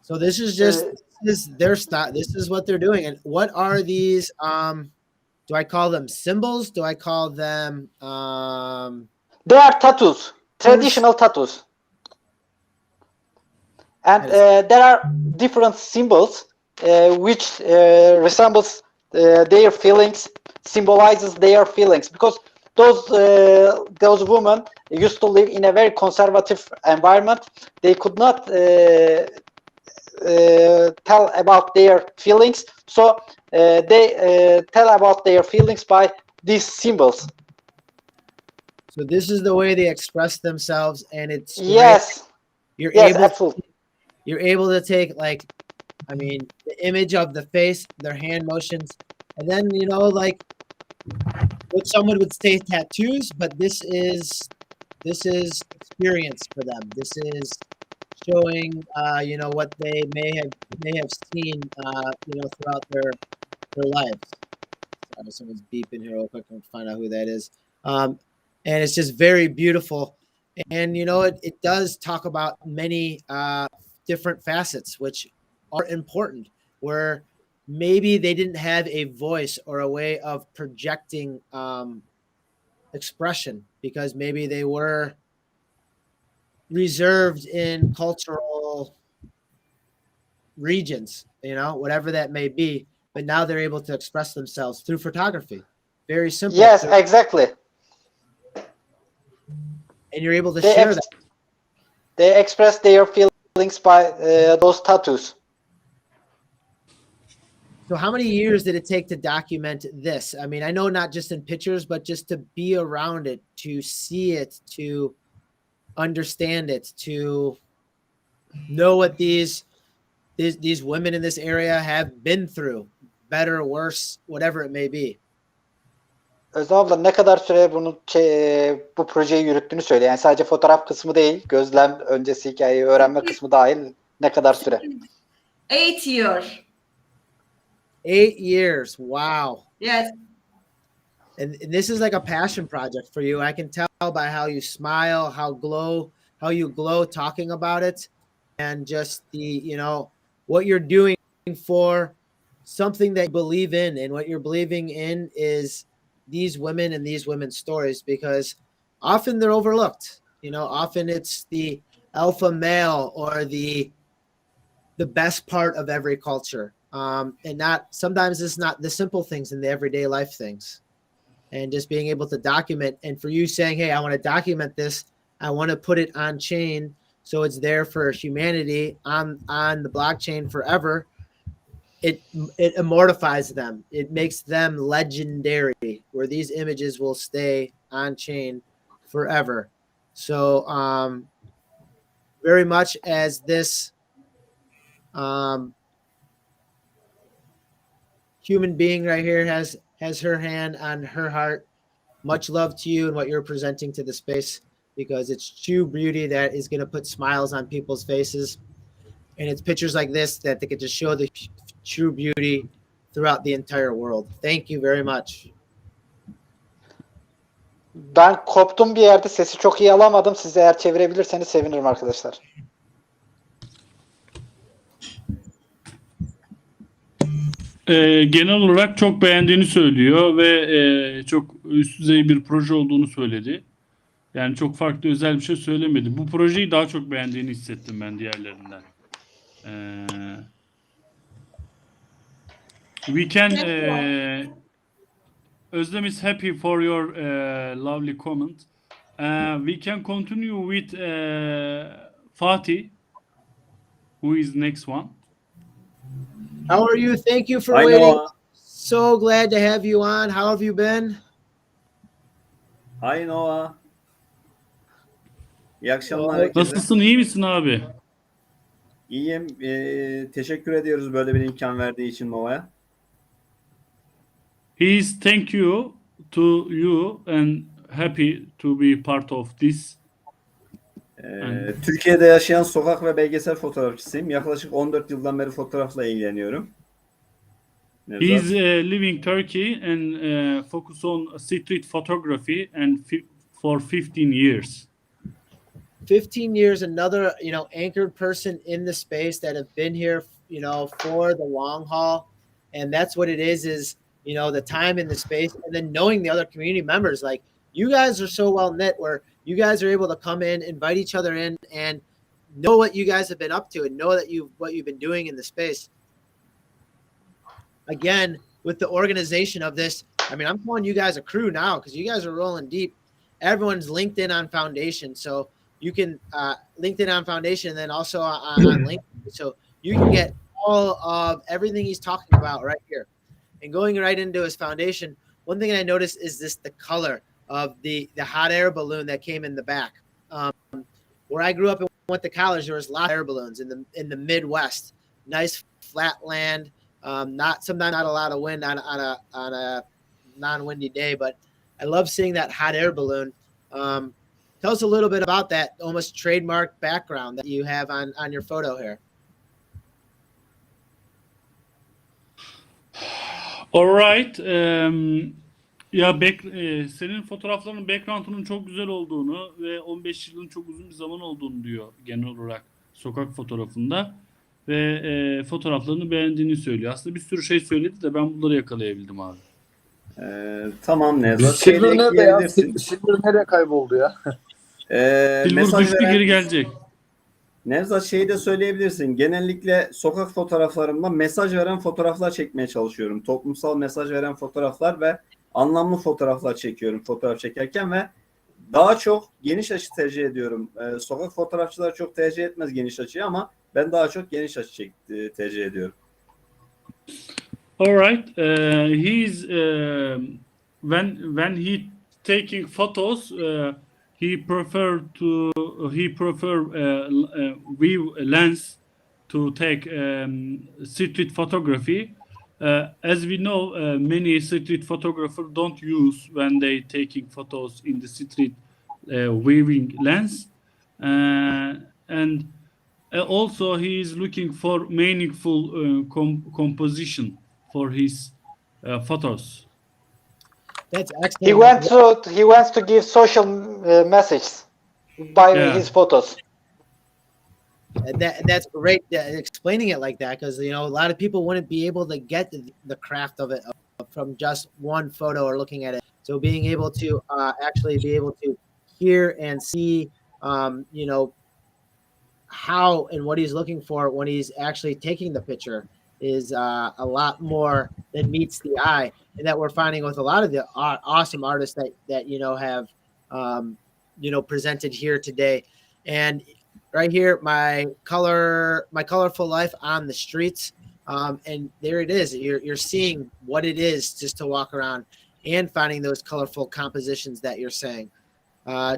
So this is just this is their style. This is what they're doing. And what are these? Do I call them symbols? Do I call them? They are tattoos, traditional tattoos. And there are different symbols which resembles their feelings, symbolizes their feelings, because those women used to live in a very conservative environment. They could not tell about their feelings, so they tell about their feelings by these symbols. So this is the way they express themselves, and it's yes, you're yes, able absolutely. You're able to take, like, I mean, the image of the face, their hand motions, and then, you know, like what someone would say tattoos, but this is experience for them. This is showing, you know, what they may have seen, you know, throughout their lives. Sorry, someone's beeping here real quick. I'm trying to find out who that is. And it's just very beautiful. And, you know, it does talk about many different facets, which are important, where maybe they didn't have a voice or a way of projecting expression because maybe they were reserved in cultural regions, you know, whatever that may be. But now they're able to express themselves through photography. Very simple. Yes, exactly. And you're able to share that. They express their feelings by those tattoos. So how many years did it take to document this? I mean, I know not just in pictures, but just to be around it, to see it, to understand it, to know what these women in this area have been through, better, worse, whatever it may be. Özlem abla ne kadar süre bu projeyi yürüttüğünü söyle. Yani sadece fotoğraf kısmı değil, gözlem öncesi hikayeyi öğrenme kısmı dahil ne kadar süre? 8 years. 8 years. Wow. Yes. And this is like a passion project for you. I can tell by how you smile, how you glow talking about it, and just the, you know, what you're doing for something that you believe in. And what you're believing in is these women and these women's stories, because often they're overlooked. You know, often it's the alpha male or the best part of every culture. And sometimes it's not the simple things in the everyday life things. And just being able to document, and for you saying, hey, I want to document this, I want to put it on chain so it's there for humanity on the blockchain forever. It immortifies them. It makes them legendary, where these images will stay on chain forever. So very much as this human being right here has her hand on her heart, much love to you and what you're presenting to the space, because it's true beauty that is going to put smiles on people's faces. And it's pictures like this that they could just show the true beauty throughout the entire world. Thank you very much. Ben koptum bir yerde, sesi çok iyi alamadım. Siz eğer çevirebilirseniz sevinirim arkadaşlar. Genel olarak çok beğendiğini söylüyor ve çok üst düzey bir proje olduğunu söyledi. Yani çok farklı, özel bir şey söylemedi. Bu projeyi daha çok beğendiğini hissettim ben diğerlerinden. We can Özlem is happy for your lovely comment. We can continue with Fatih, who is next one. How are you? Thank you for waiting. So glad to have you on. How have you been? Hi Noah. İyi akşamlar herkese. Nasılsın? İyi misin abi? İyiyim. Teşekkür ediyoruz böyle bir imkan verdiği için Noah'ya. He is thank you to you and happy to be part of this. Türkiye'de yaşayan sokak ve belgesel fotoğrafçısıyım. Yaklaşık 14 yıldan beri fotoğrafla ilgileniyorum. He is living Turkey and focus on street photography and for 15 years. 15 years, another, you know, anchored person in the space that have been here, you know, for the long haul. And that's what it is, you know, the time in the space, and then knowing the other community members. Like, you guys are so well knit where you guys are able to come in, invite each other in, and know what you guys have been up to and know that what you've been doing in the space. again, with the organization of this, I mean, I'm calling you guys a crew now because you guys are rolling deep. Everyone's linked in on Foundation. So you can LinkedIn on Foundation and then also on LinkedIn. So you can get all of everything he's talking about right here. And going right into his Foundation, one thing I noticed is the color of the hot air balloon that came in the back. Where I grew up and went to college, there was a lot of air balloons in the Midwest. Nice flat land, sometimes not a lot of wind on a non-windy day, but I love seeing that hot air balloon. Tell us a little bit about that almost trademark background that you have on your photo here. All right. Senin fotoğrafların background'unun çok güzel olduğunu ve 15 yılın çok uzun bir zaman olduğunu diyor genel olarak sokak fotoğrafında ve fotoğraflarını beğendiğini söylüyor. Aslında bir sürü şey söyledi de ben bunları yakalayabildim abi. Tamam Nevzat. Silver nerede ya? Silver nereye kayboldu ya? Silver düştü, geri gelecek. Nevzat şeyi de söyleyebilirsin. Genellikle sokak fotoğraflarımda mesaj veren fotoğraflar çekmeye çalışıyorum. Toplumsal mesaj veren fotoğraflar ve anlamlı fotoğraflar çekiyorum fotoğraf çekerken ve daha çok geniş açı tercih ediyorum. Sokak fotoğrafçılar çok tercih etmez geniş açıyı ama ben daha çok geniş açı tercih ediyorum. All right. He's when he taking photos, he prefer view lens to take street photography. As we know, many street photographers don't use when they taking photos in the street viewing lens, and also he is looking for meaningful composition for his photos. That's excellent. He wants to give social messages by his photos. That's great explaining it like that because a lot of people wouldn't be able to get the craft of it from just one photo or looking at it. So being able to actually be able to hear and see, how and what he's looking for when he's actually taking the picture is a lot more than meets the eye, and that we're finding with a lot of the awesome artists that have presented here today. And right here, my colorful life on the streets, and there it is. You're seeing what it is just to walk around and finding those colorful compositions that you're saying.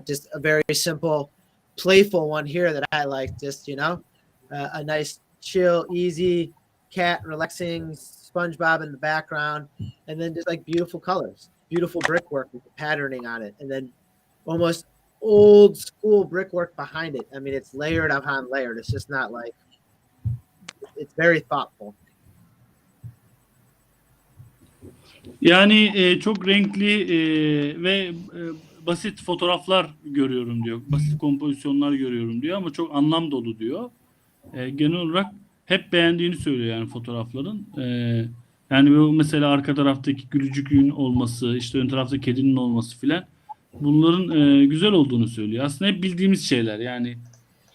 Just a very simple, playful one here that I like. Just a nice, chill, easy cat relaxing, SpongeBob in the background, and then just like beautiful colors, beautiful brickwork with the patterning on it, and then almost old school brickwork behind it. I mean, it's layered upon layered. It's just not like, it's very thoughtful. Yani çok renkli ve basit fotoğraflar görüyorum diyor. Basit kompozisyonlar görüyorum diyor ama çok anlam dolu diyor. Genel olarak hep beğendiğini söylüyor yani fotoğrafların. Yani bu mesela arka taraftaki gülücükün olması, işte ön tarafta kedinin olması filan. Bunların güzel olduğunu söylüyor. Aslında hep bildiğimiz şeyler. Yani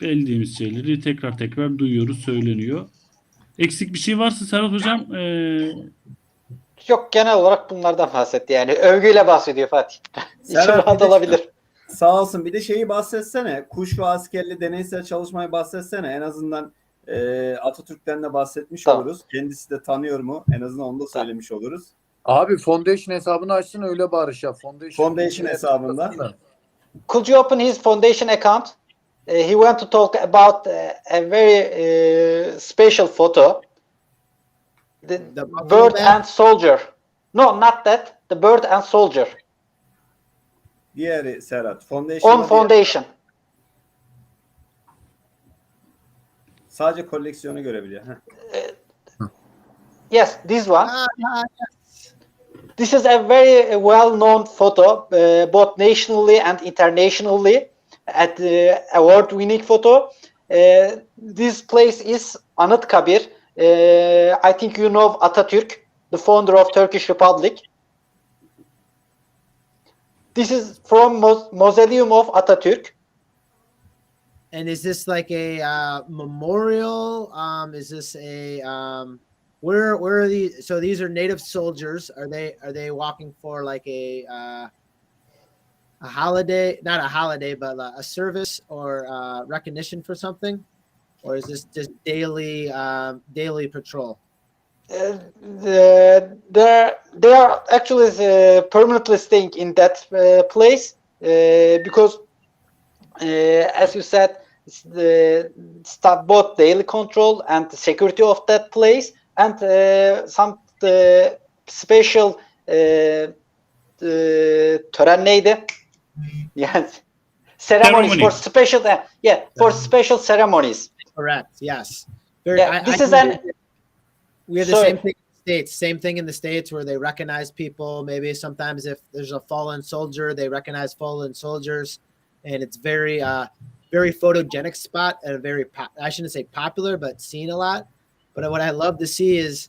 bildiğimiz şeyleri tekrar duyuyoruz, söyleniyor. Eksik bir şey varsa Serhat Hocam. Yok, genel olarak bunlardan bahsetti. Yani övgüyle bahsediyor Fatih. İçin rahat olabilir. Sağ olsun. Bir de şeyi bahsetsene. Kuş ve askerli deneysel çalışmayı bahsetsene. En azından Atatürk'ten de bahsetmiş oluruz. Kendisi de tanıyor mu? En azından onu da söylemiş oluruz. Abi Foundation hesabını açsın öyle barış ya. Foundation hesabında. Could you open his Foundation account? He want to talk about a very special photo. The bird and soldier. No, not that. The bird and soldier. Diğeri Serhat. Foundation. On Foundation. Sadece koleksiyonu görebiliyor. Yes, this one. This is a very well-known photo, both nationally and internationally, at award-winning photo. This place is Anıtkabir. I think you know Atatürk, the founder of Turkish Republic. This is from Mausoleum of Atatürk. And is this like a memorial? Is this a where are these? So these are native soldiers. Are they walking for like a holiday? Not a holiday, but a service or recognition for something, or is this just daily patrol? They are actually permanently staying in that place because, as you said, the staff both daily control and the security of that place, and some special tören neydi? Yes, ceremonies for special for special ceremonies. Correct. Yes. We have the same thing in the States. Same thing in the States where they recognize people. Maybe sometimes if there's a fallen soldier, they recognize fallen soldiers, and it's very very photogenic spot and a very I shouldn't say popular, but seen a lot. But what I love to see is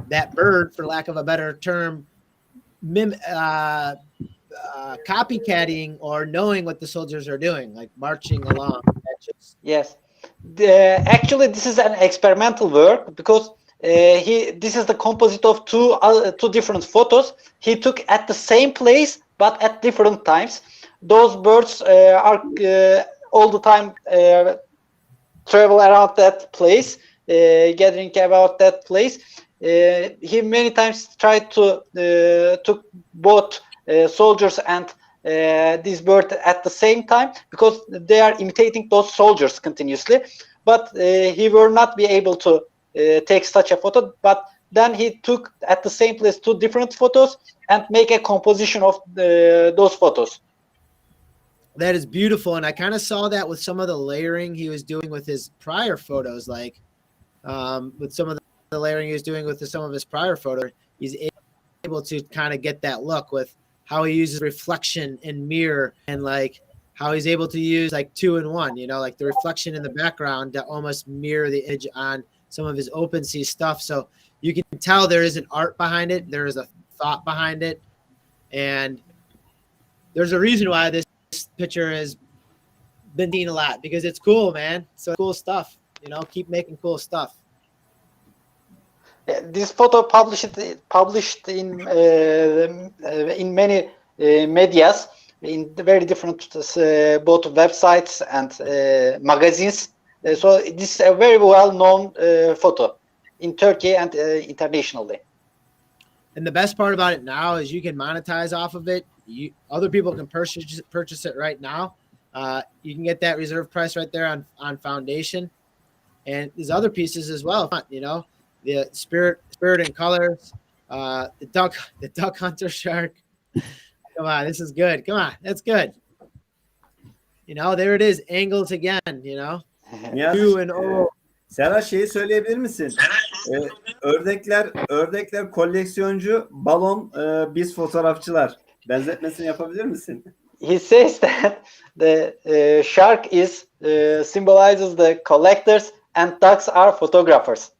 that bird, for lack of a better term, copycatting or knowing what the soldiers are doing, like marching along. Yes, actually, this is an experimental work because this is the composite of two different photos he took at the same place but at different times. Those birds are all the time travel around that place, gathering about that place. He many times tried to took both soldiers and this bird at the same time because they are imitating those soldiers continuously. But he will not be able to take such a photo. But then he took at the same place two different photos and make a composition of those photos. That is beautiful, and I kind of saw that with some of the layering he was doing with his prior photos, like with some of the layering he was doing with some of his prior photos. He's able to kind of get that look with how he uses reflection and mirror, and like how he's able to use like 2-in-1, you know, like the reflection in the background to almost mirror the image on some of his OpenSea stuff. So you can tell there is an art behind it. There is a thought behind it. And there's a reason why this picture has been seen a lot, because it's cool, man. So cool stuff, you know, keep making cool stuff. This photo published in many medias, in very different both websites and magazines. So this is a very well-known photo in Turkey and internationally. And the best part about it now is you can monetize off of it. Other people can purchase it right now. You can get that reserve price right there on Foundation, and there's other pieces as well. You know, the spirit and colors, the duck hunter shark. Come on, this is good. Come on, that's good. You know, there it is, angles again. You know, Q and O. Serhat, şeyi söyleyebilir misin? Ördekler koleksiyoncu, balon biz fotoğrafçılar. Benzetmesini yapabilir misin? He says that the shark is symbolizes the collectors and ducks are photographers.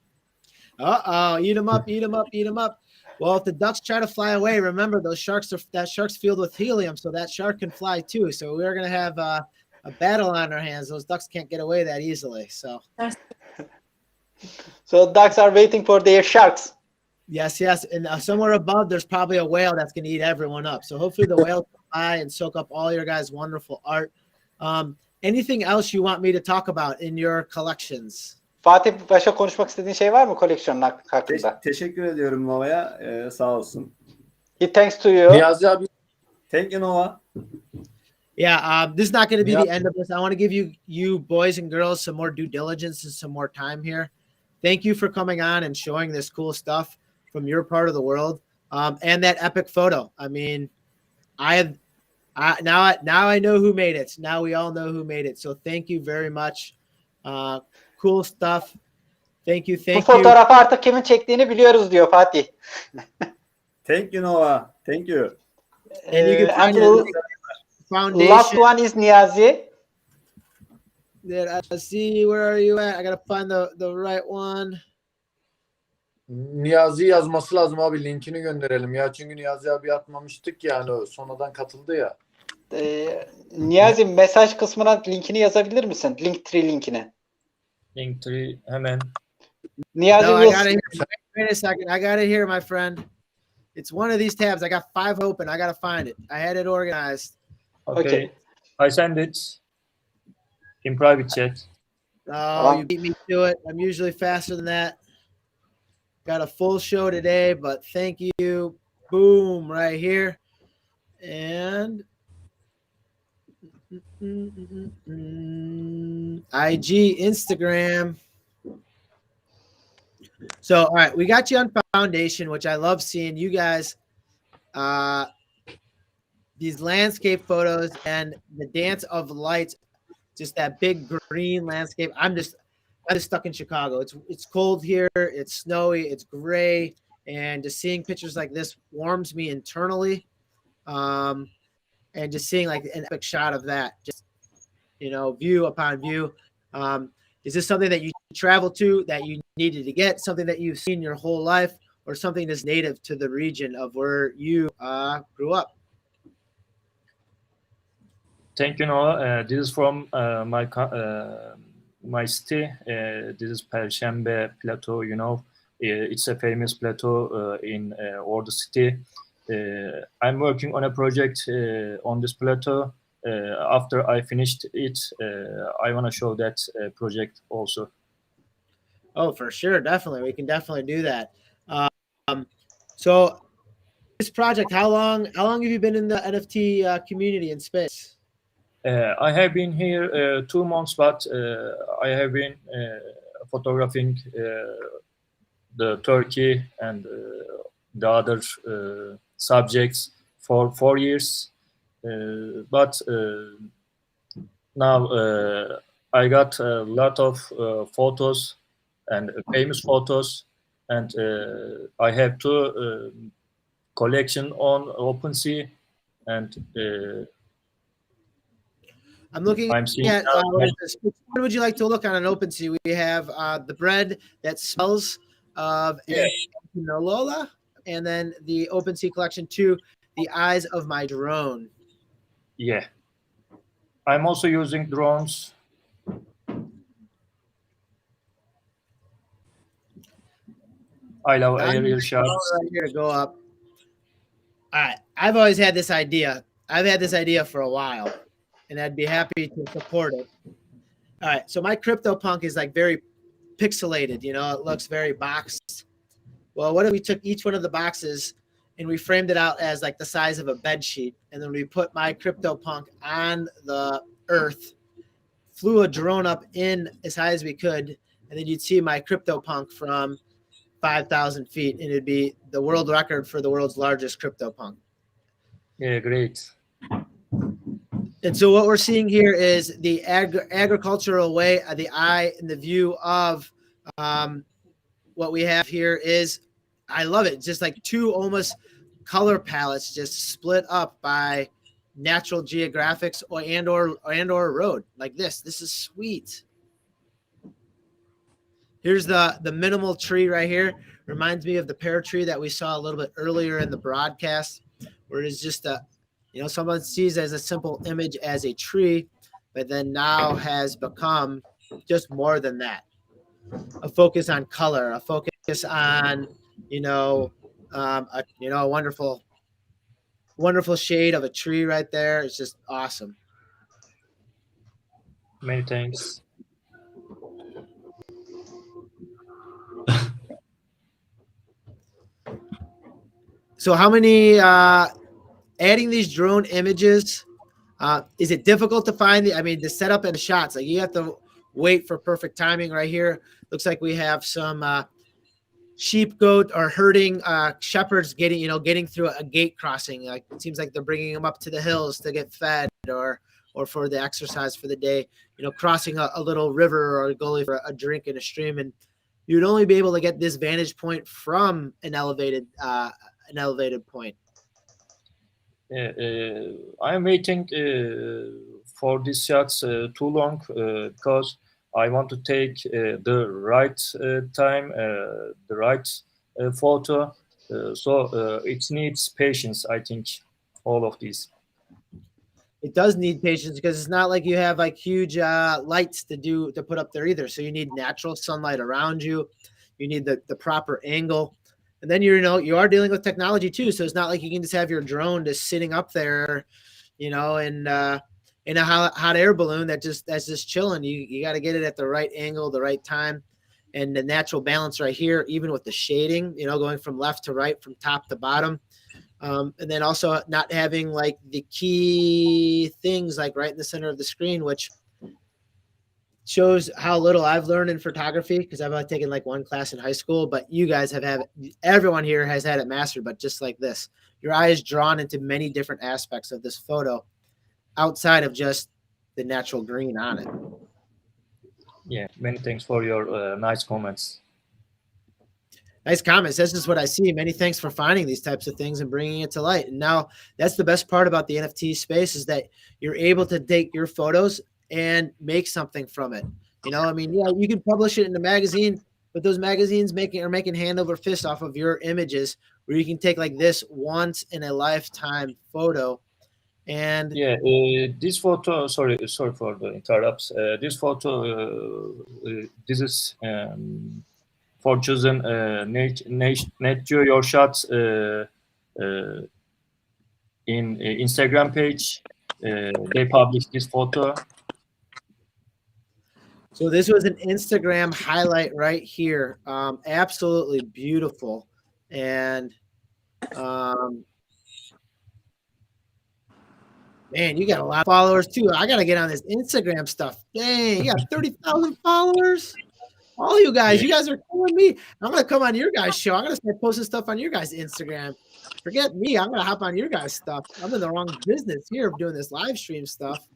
Eat them up, eat them up, eat them up. Well, if the ducks try to fly away, remember that shark's filled with helium, so that shark can fly too. So we're gonna have a battle on our hands. Those ducks can't get away that easily. So ducks are waiting for their sharks. Yes, and somewhere above, there's probably a whale that's gonna eat everyone up. So hopefully the whale can fly and soak up all your guys' wonderful art. Anything else you want me to talk about in your collections? Fatih, başka konuşmak istediğin şey var mı koleksiyonun hakkında? Teşekkür ediyorum Nova'ya. Sağ olsun. He thanks to you. Niyazi abi. Thank you, Nova. Yeah, this is not going to be the end of this. I want to give you boys and girls some more due diligence and some more time here. Thank you for coming on and showing this cool stuff from your part of the world, and that epic photo. I mean, now I know who made it. Now we all know who made it. So thank you very much. Cool stuff. Thank you. Bu fotoğrafı artık kimin çektiğini biliyoruz diyor Fatih. Thank you, Nova. Thank you. And you can find Foundation. Last one is Niyazi. See, where are you at? I gotta find the right one. Niyazi yazması lazım abi, linkini gönderelim ya, çünkü Niyazi abi atmamıştık yani, sonradan katıldı ya. Niyazi mesaj kısmına linkini yazabilir misin? Linktree linkini. Linktree hemen. Niyazi No, I will. got it here. Wait a second. I got it here, my friend. It's one of these tabs. I got 5 open. I got to find it. I had it organized. Okay. I send it in private chat. Oh, you beat me to it. I'm usually faster than that. Got a full show today, but thank you. Boom, right here. And IG, Instagram. So, all right, we got you on foundation, which I love seeing you guys. These landscape photos and the dance of lights, just that big green landscape. I'm just stuck in Chicago. It's cold here. It's snowy. It's gray, and just seeing pictures like this warms me internally. And just seeing like an epic shot of that, just view upon view. Is this something that you travel to, that you needed to get, something that you've seen your whole life, or something that's native to the region of where you grew up? Thank you, Noah. This is from my city. This is Perşembe Plateau. It's a famous plateau in Ordu city. I'm working on a project on this plateau. After I finished it, I want to show that project also. Oh, for sure, definitely. We can definitely do that. So, this project, how long have you been in the NFT community in space? I have been here 2 months, but I have been photographing the Turkey and the other subjects for 4 years. But now I got a lot of photos and famous photos, and I have 2 collection on OpenSea, and I'm looking at what would you like to look on an OpenSea? We have the bread that smells of Lola, and then the OpenSea collection 2, the eyes of my drone. Yeah, I'm also using drones. I love aerial shots. Right here to go up. All right, I've always had this idea. I've had this idea for a while, and I'd be happy to support it. All right, so my CryptoPunk is like very pixelated. It looks very boxed. Well, what if we took each one of the boxes and we framed it out as like the size of a bed sheet, and then we put my CryptoPunk on the earth, flew a drone up in as high as we could, and then you'd see my CryptoPunk from 5,000 feet, and it'd be the world record for the world's largest CryptoPunk. Yeah, great. And so what we're seeing here is the agricultural way, the eye and the view of what we have here is, I love it. It's just like 2 almost color palettes just split up by natural geographics and or a road like this. This is sweet. Here's the minimal tree right here. Reminds me of the pear tree that we saw a little bit earlier in the broadcast, where it is just someone sees as a simple image as a tree, but then now has become just more than that. A focus on color, a focus on, a wonderful, wonderful shade of a tree right there. It's just awesome. Many thanks. So how many, adding these drone images, is it difficult to find the setup and the shots? Like, you have to wait for perfect timing right here. Looks like we have some sheep, goat, or herding shepherds getting through a gate crossing. Like, it seems like they're bringing them up to the hills to get fed or for the exercise for the day, crossing a little river or a gully for a drink in a stream. And you'd only be able to get this vantage point from an elevated point. I'm waiting for these shots too long because I want to take the right time, the right photo. So it needs patience, I think, all of these. It does need patience because it's not like you have like huge lights to put up there either. So you need natural sunlight around you. You need the proper angle. And then you are dealing with technology too. So it's not like you can just have your drone just sitting up there, in a hot air balloon that's just chilling. You got to get it at the right angle, the right time, and the natural balance right here, even with the shading, going from left to right, from top to bottom. And then also not having like the key things like right in the center of the screen, which shows how little I've learned in photography, because I've only taken like one class in high school, but you guys everyone here has had it mastered. But just like this, your eye is drawn into many different aspects of this photo outside of just the natural green on it. Yeah, many thanks for your nice comments. Nice comments. That's just what I see. Many thanks for finding these types of things and bringing it to light. And now that's the best part about the NFT space, is that you're able to take your photos and make something from it. I mean, yeah, you can publish it in a magazine, but those magazines are making hand over fist off of your images, where you can take like this once in a lifetime photo. And yeah, this photo, sorry for the interrupts. This photo, this is for choosing nature your shots in Instagram page. They published this photo. So this was an Instagram highlight right here. Absolutely beautiful. And man, you got a lot of followers too. I got to get on this Instagram stuff. Dang, you got 30,000 followers. All you guys are killing me. I'm going to come on your guys' show. I'm going to start posting stuff on your guys' Instagram. Forget me. I'm going to hop on your guys' stuff. I'm in the wrong business here of doing this live stream stuff.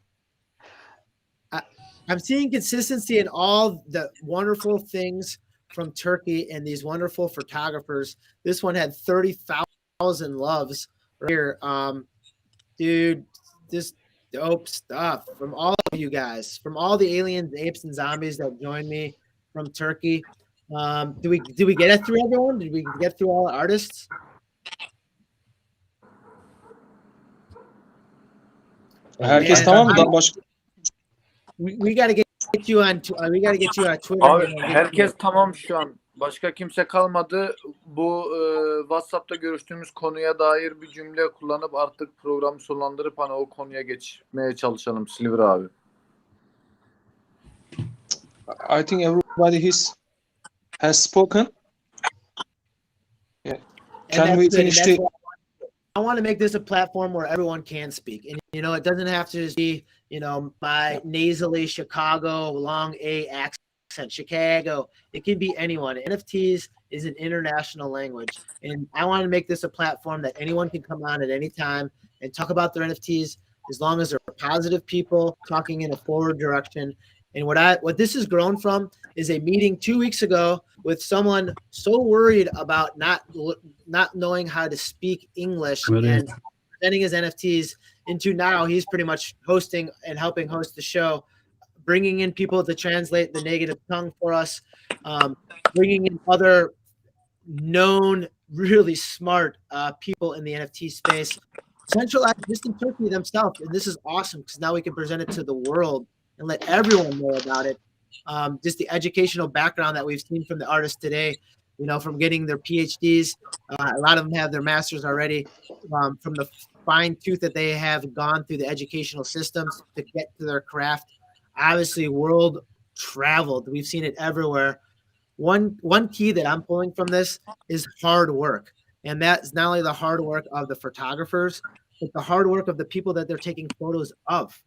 I'm seeing consistency in all the wonderful things from Turkey and these wonderful photographers. This one had 30,000 loves right here. Dude, this dope stuff from all of you guys, from all the aliens, apes, and zombies that joined me from Turkey. Did we get it through everyone? Did we get through all the artists? Herkes tamam mı? We got to get you on. We got to get you on Twitter. Abi, herkes tamam şu an. Başka kimse kalmadı. Bu WhatsApp'ta görüştüğümüz konuya dair bir cümle kullanıp artık programı sonlandırıp hani o konuya geçmeye çalışalım Silver abi. I think everybody has spoken. Yeah. Can we finish the? I want to make this a platform where everyone can speak, and it doesn't have to just be my nasally Chicago long A accent, Chicago. It can be anyone. NFTs is an international language, and I want to make this a platform that anyone can come on at any time and talk about their NFTs, as long as they're positive people talking in a forward direction. And what this has grown from is a meeting 2 weeks ago with someone so worried about not knowing how to speak English and presenting his NFTs, into now he's pretty much hosting and helping host the show, bringing in people to translate the native tongue for us, bringing in other known, really smart people in the NFT space, centralized just in Turkey themselves. And this is awesome, because now we can present it to the world and let everyone know about it. Just the educational background that we've seen from the artists today, from getting their PhDs. A lot of them have their masters already, from the fine tooth that they have gone through the educational systems to get to their craft. Obviously, world traveled. We've seen it everywhere. One key that I'm pulling from this is hard work. And that's not only the hard work of the photographers, but the hard work of the people that they're taking photos of.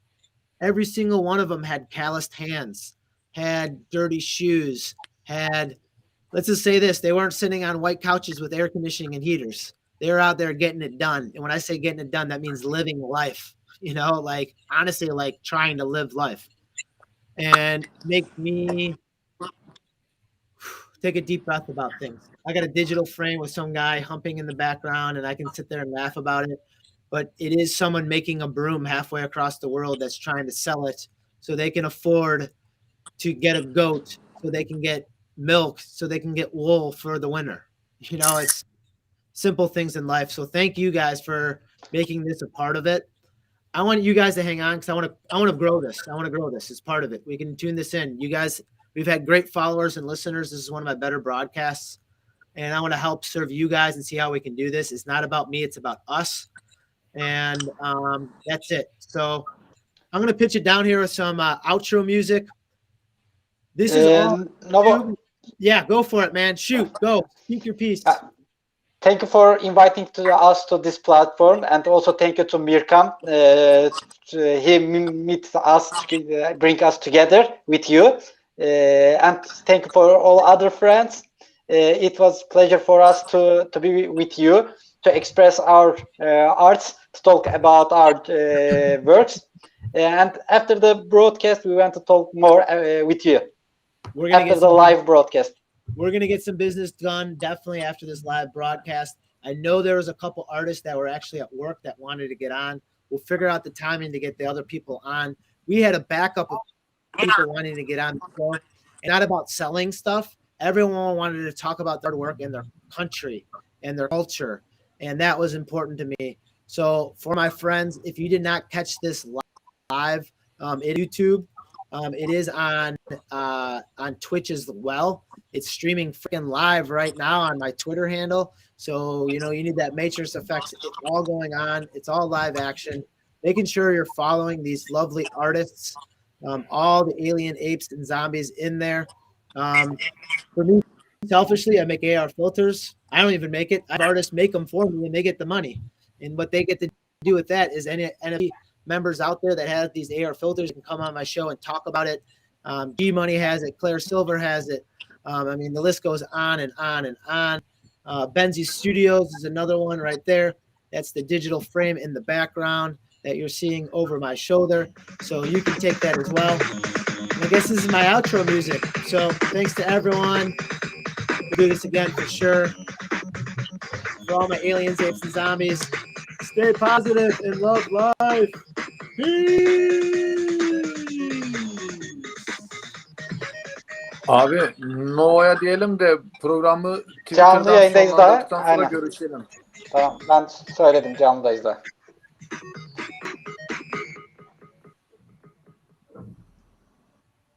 Every single one of them had calloused hands, had dirty shoes, let's just say this, they weren't sitting on white couches with air conditioning and heaters. They were out there getting it done. And when I say getting it done, that means living life, honestly, like trying to live life. And make me take a deep breath about things. I got a digital frame with some guy humping in the background, and I can sit there and laugh about it. But it is someone making a broom halfway across the world that's trying to sell it so they can afford to get a goat, so they can get milk, so they can get wool for the winter. It's simple things in life. So thank you guys for making this a part of it. I want you guys to hang on, because I want to grow this. I want to grow this as part of it. We can tune this in. You guys We've had great followers and listeners. This is one of my better broadcasts. And I want to help serve you guys and see how we can do this. It's not about me. It's about us. And that's it. So I'm going to pitch it down here with some outro music. This is all. Yeah, go for it, man. Shoot, go. Speak your piece. Thank you for inviting us to this platform, and also thank you to Mirkan. He meet us, bring us together with you, and thank you for all other friends. It was a pleasure for us to be with you, to express our arts, to talk about our works. And after the broadcast, we want to talk more with you. After the live broadcast. We're going to get some business done definitely after this live broadcast. I know there was a couple artists that were actually at work that wanted to get on. We'll figure out the timing to get the other people on. We had a backup of people wanting to get on before. And not about selling stuff. Everyone wanted to talk about their work and their country and their culture. And that was important to me. So for my friends, if you did not catch this live in YouTube, it is on Twitch as well. It's streaming freaking live right now on my Twitter handle. So, you need that matrix effects. It's all going on. It's all live action. Making sure you're following these lovely artists, all the alien apes and zombies in there. For me, selfishly, I make AR filters. I don't even make it. Artists make them for me and they get the money. And what they get to do with that is any NFT members out there that have these AR filters can come on my show and talk about it. G Money has it. Claire Silver has it. I mean, the list goes on and on and on. Benzi Studios is another one right there. That's the digital frame in the background that you're seeing over my shoulder. So you can take that as well. And I guess this is my outro music. So thanks to everyone. We'll do this again for sure. For all my aliens, apes, and zombies, stay positive and love life. Peace. Abi Nova'ya diyelim de programı Canlı yayındayız daha. sonra Aynen. görüşelim. Tamam, ben söyledim, canlıdayız daha.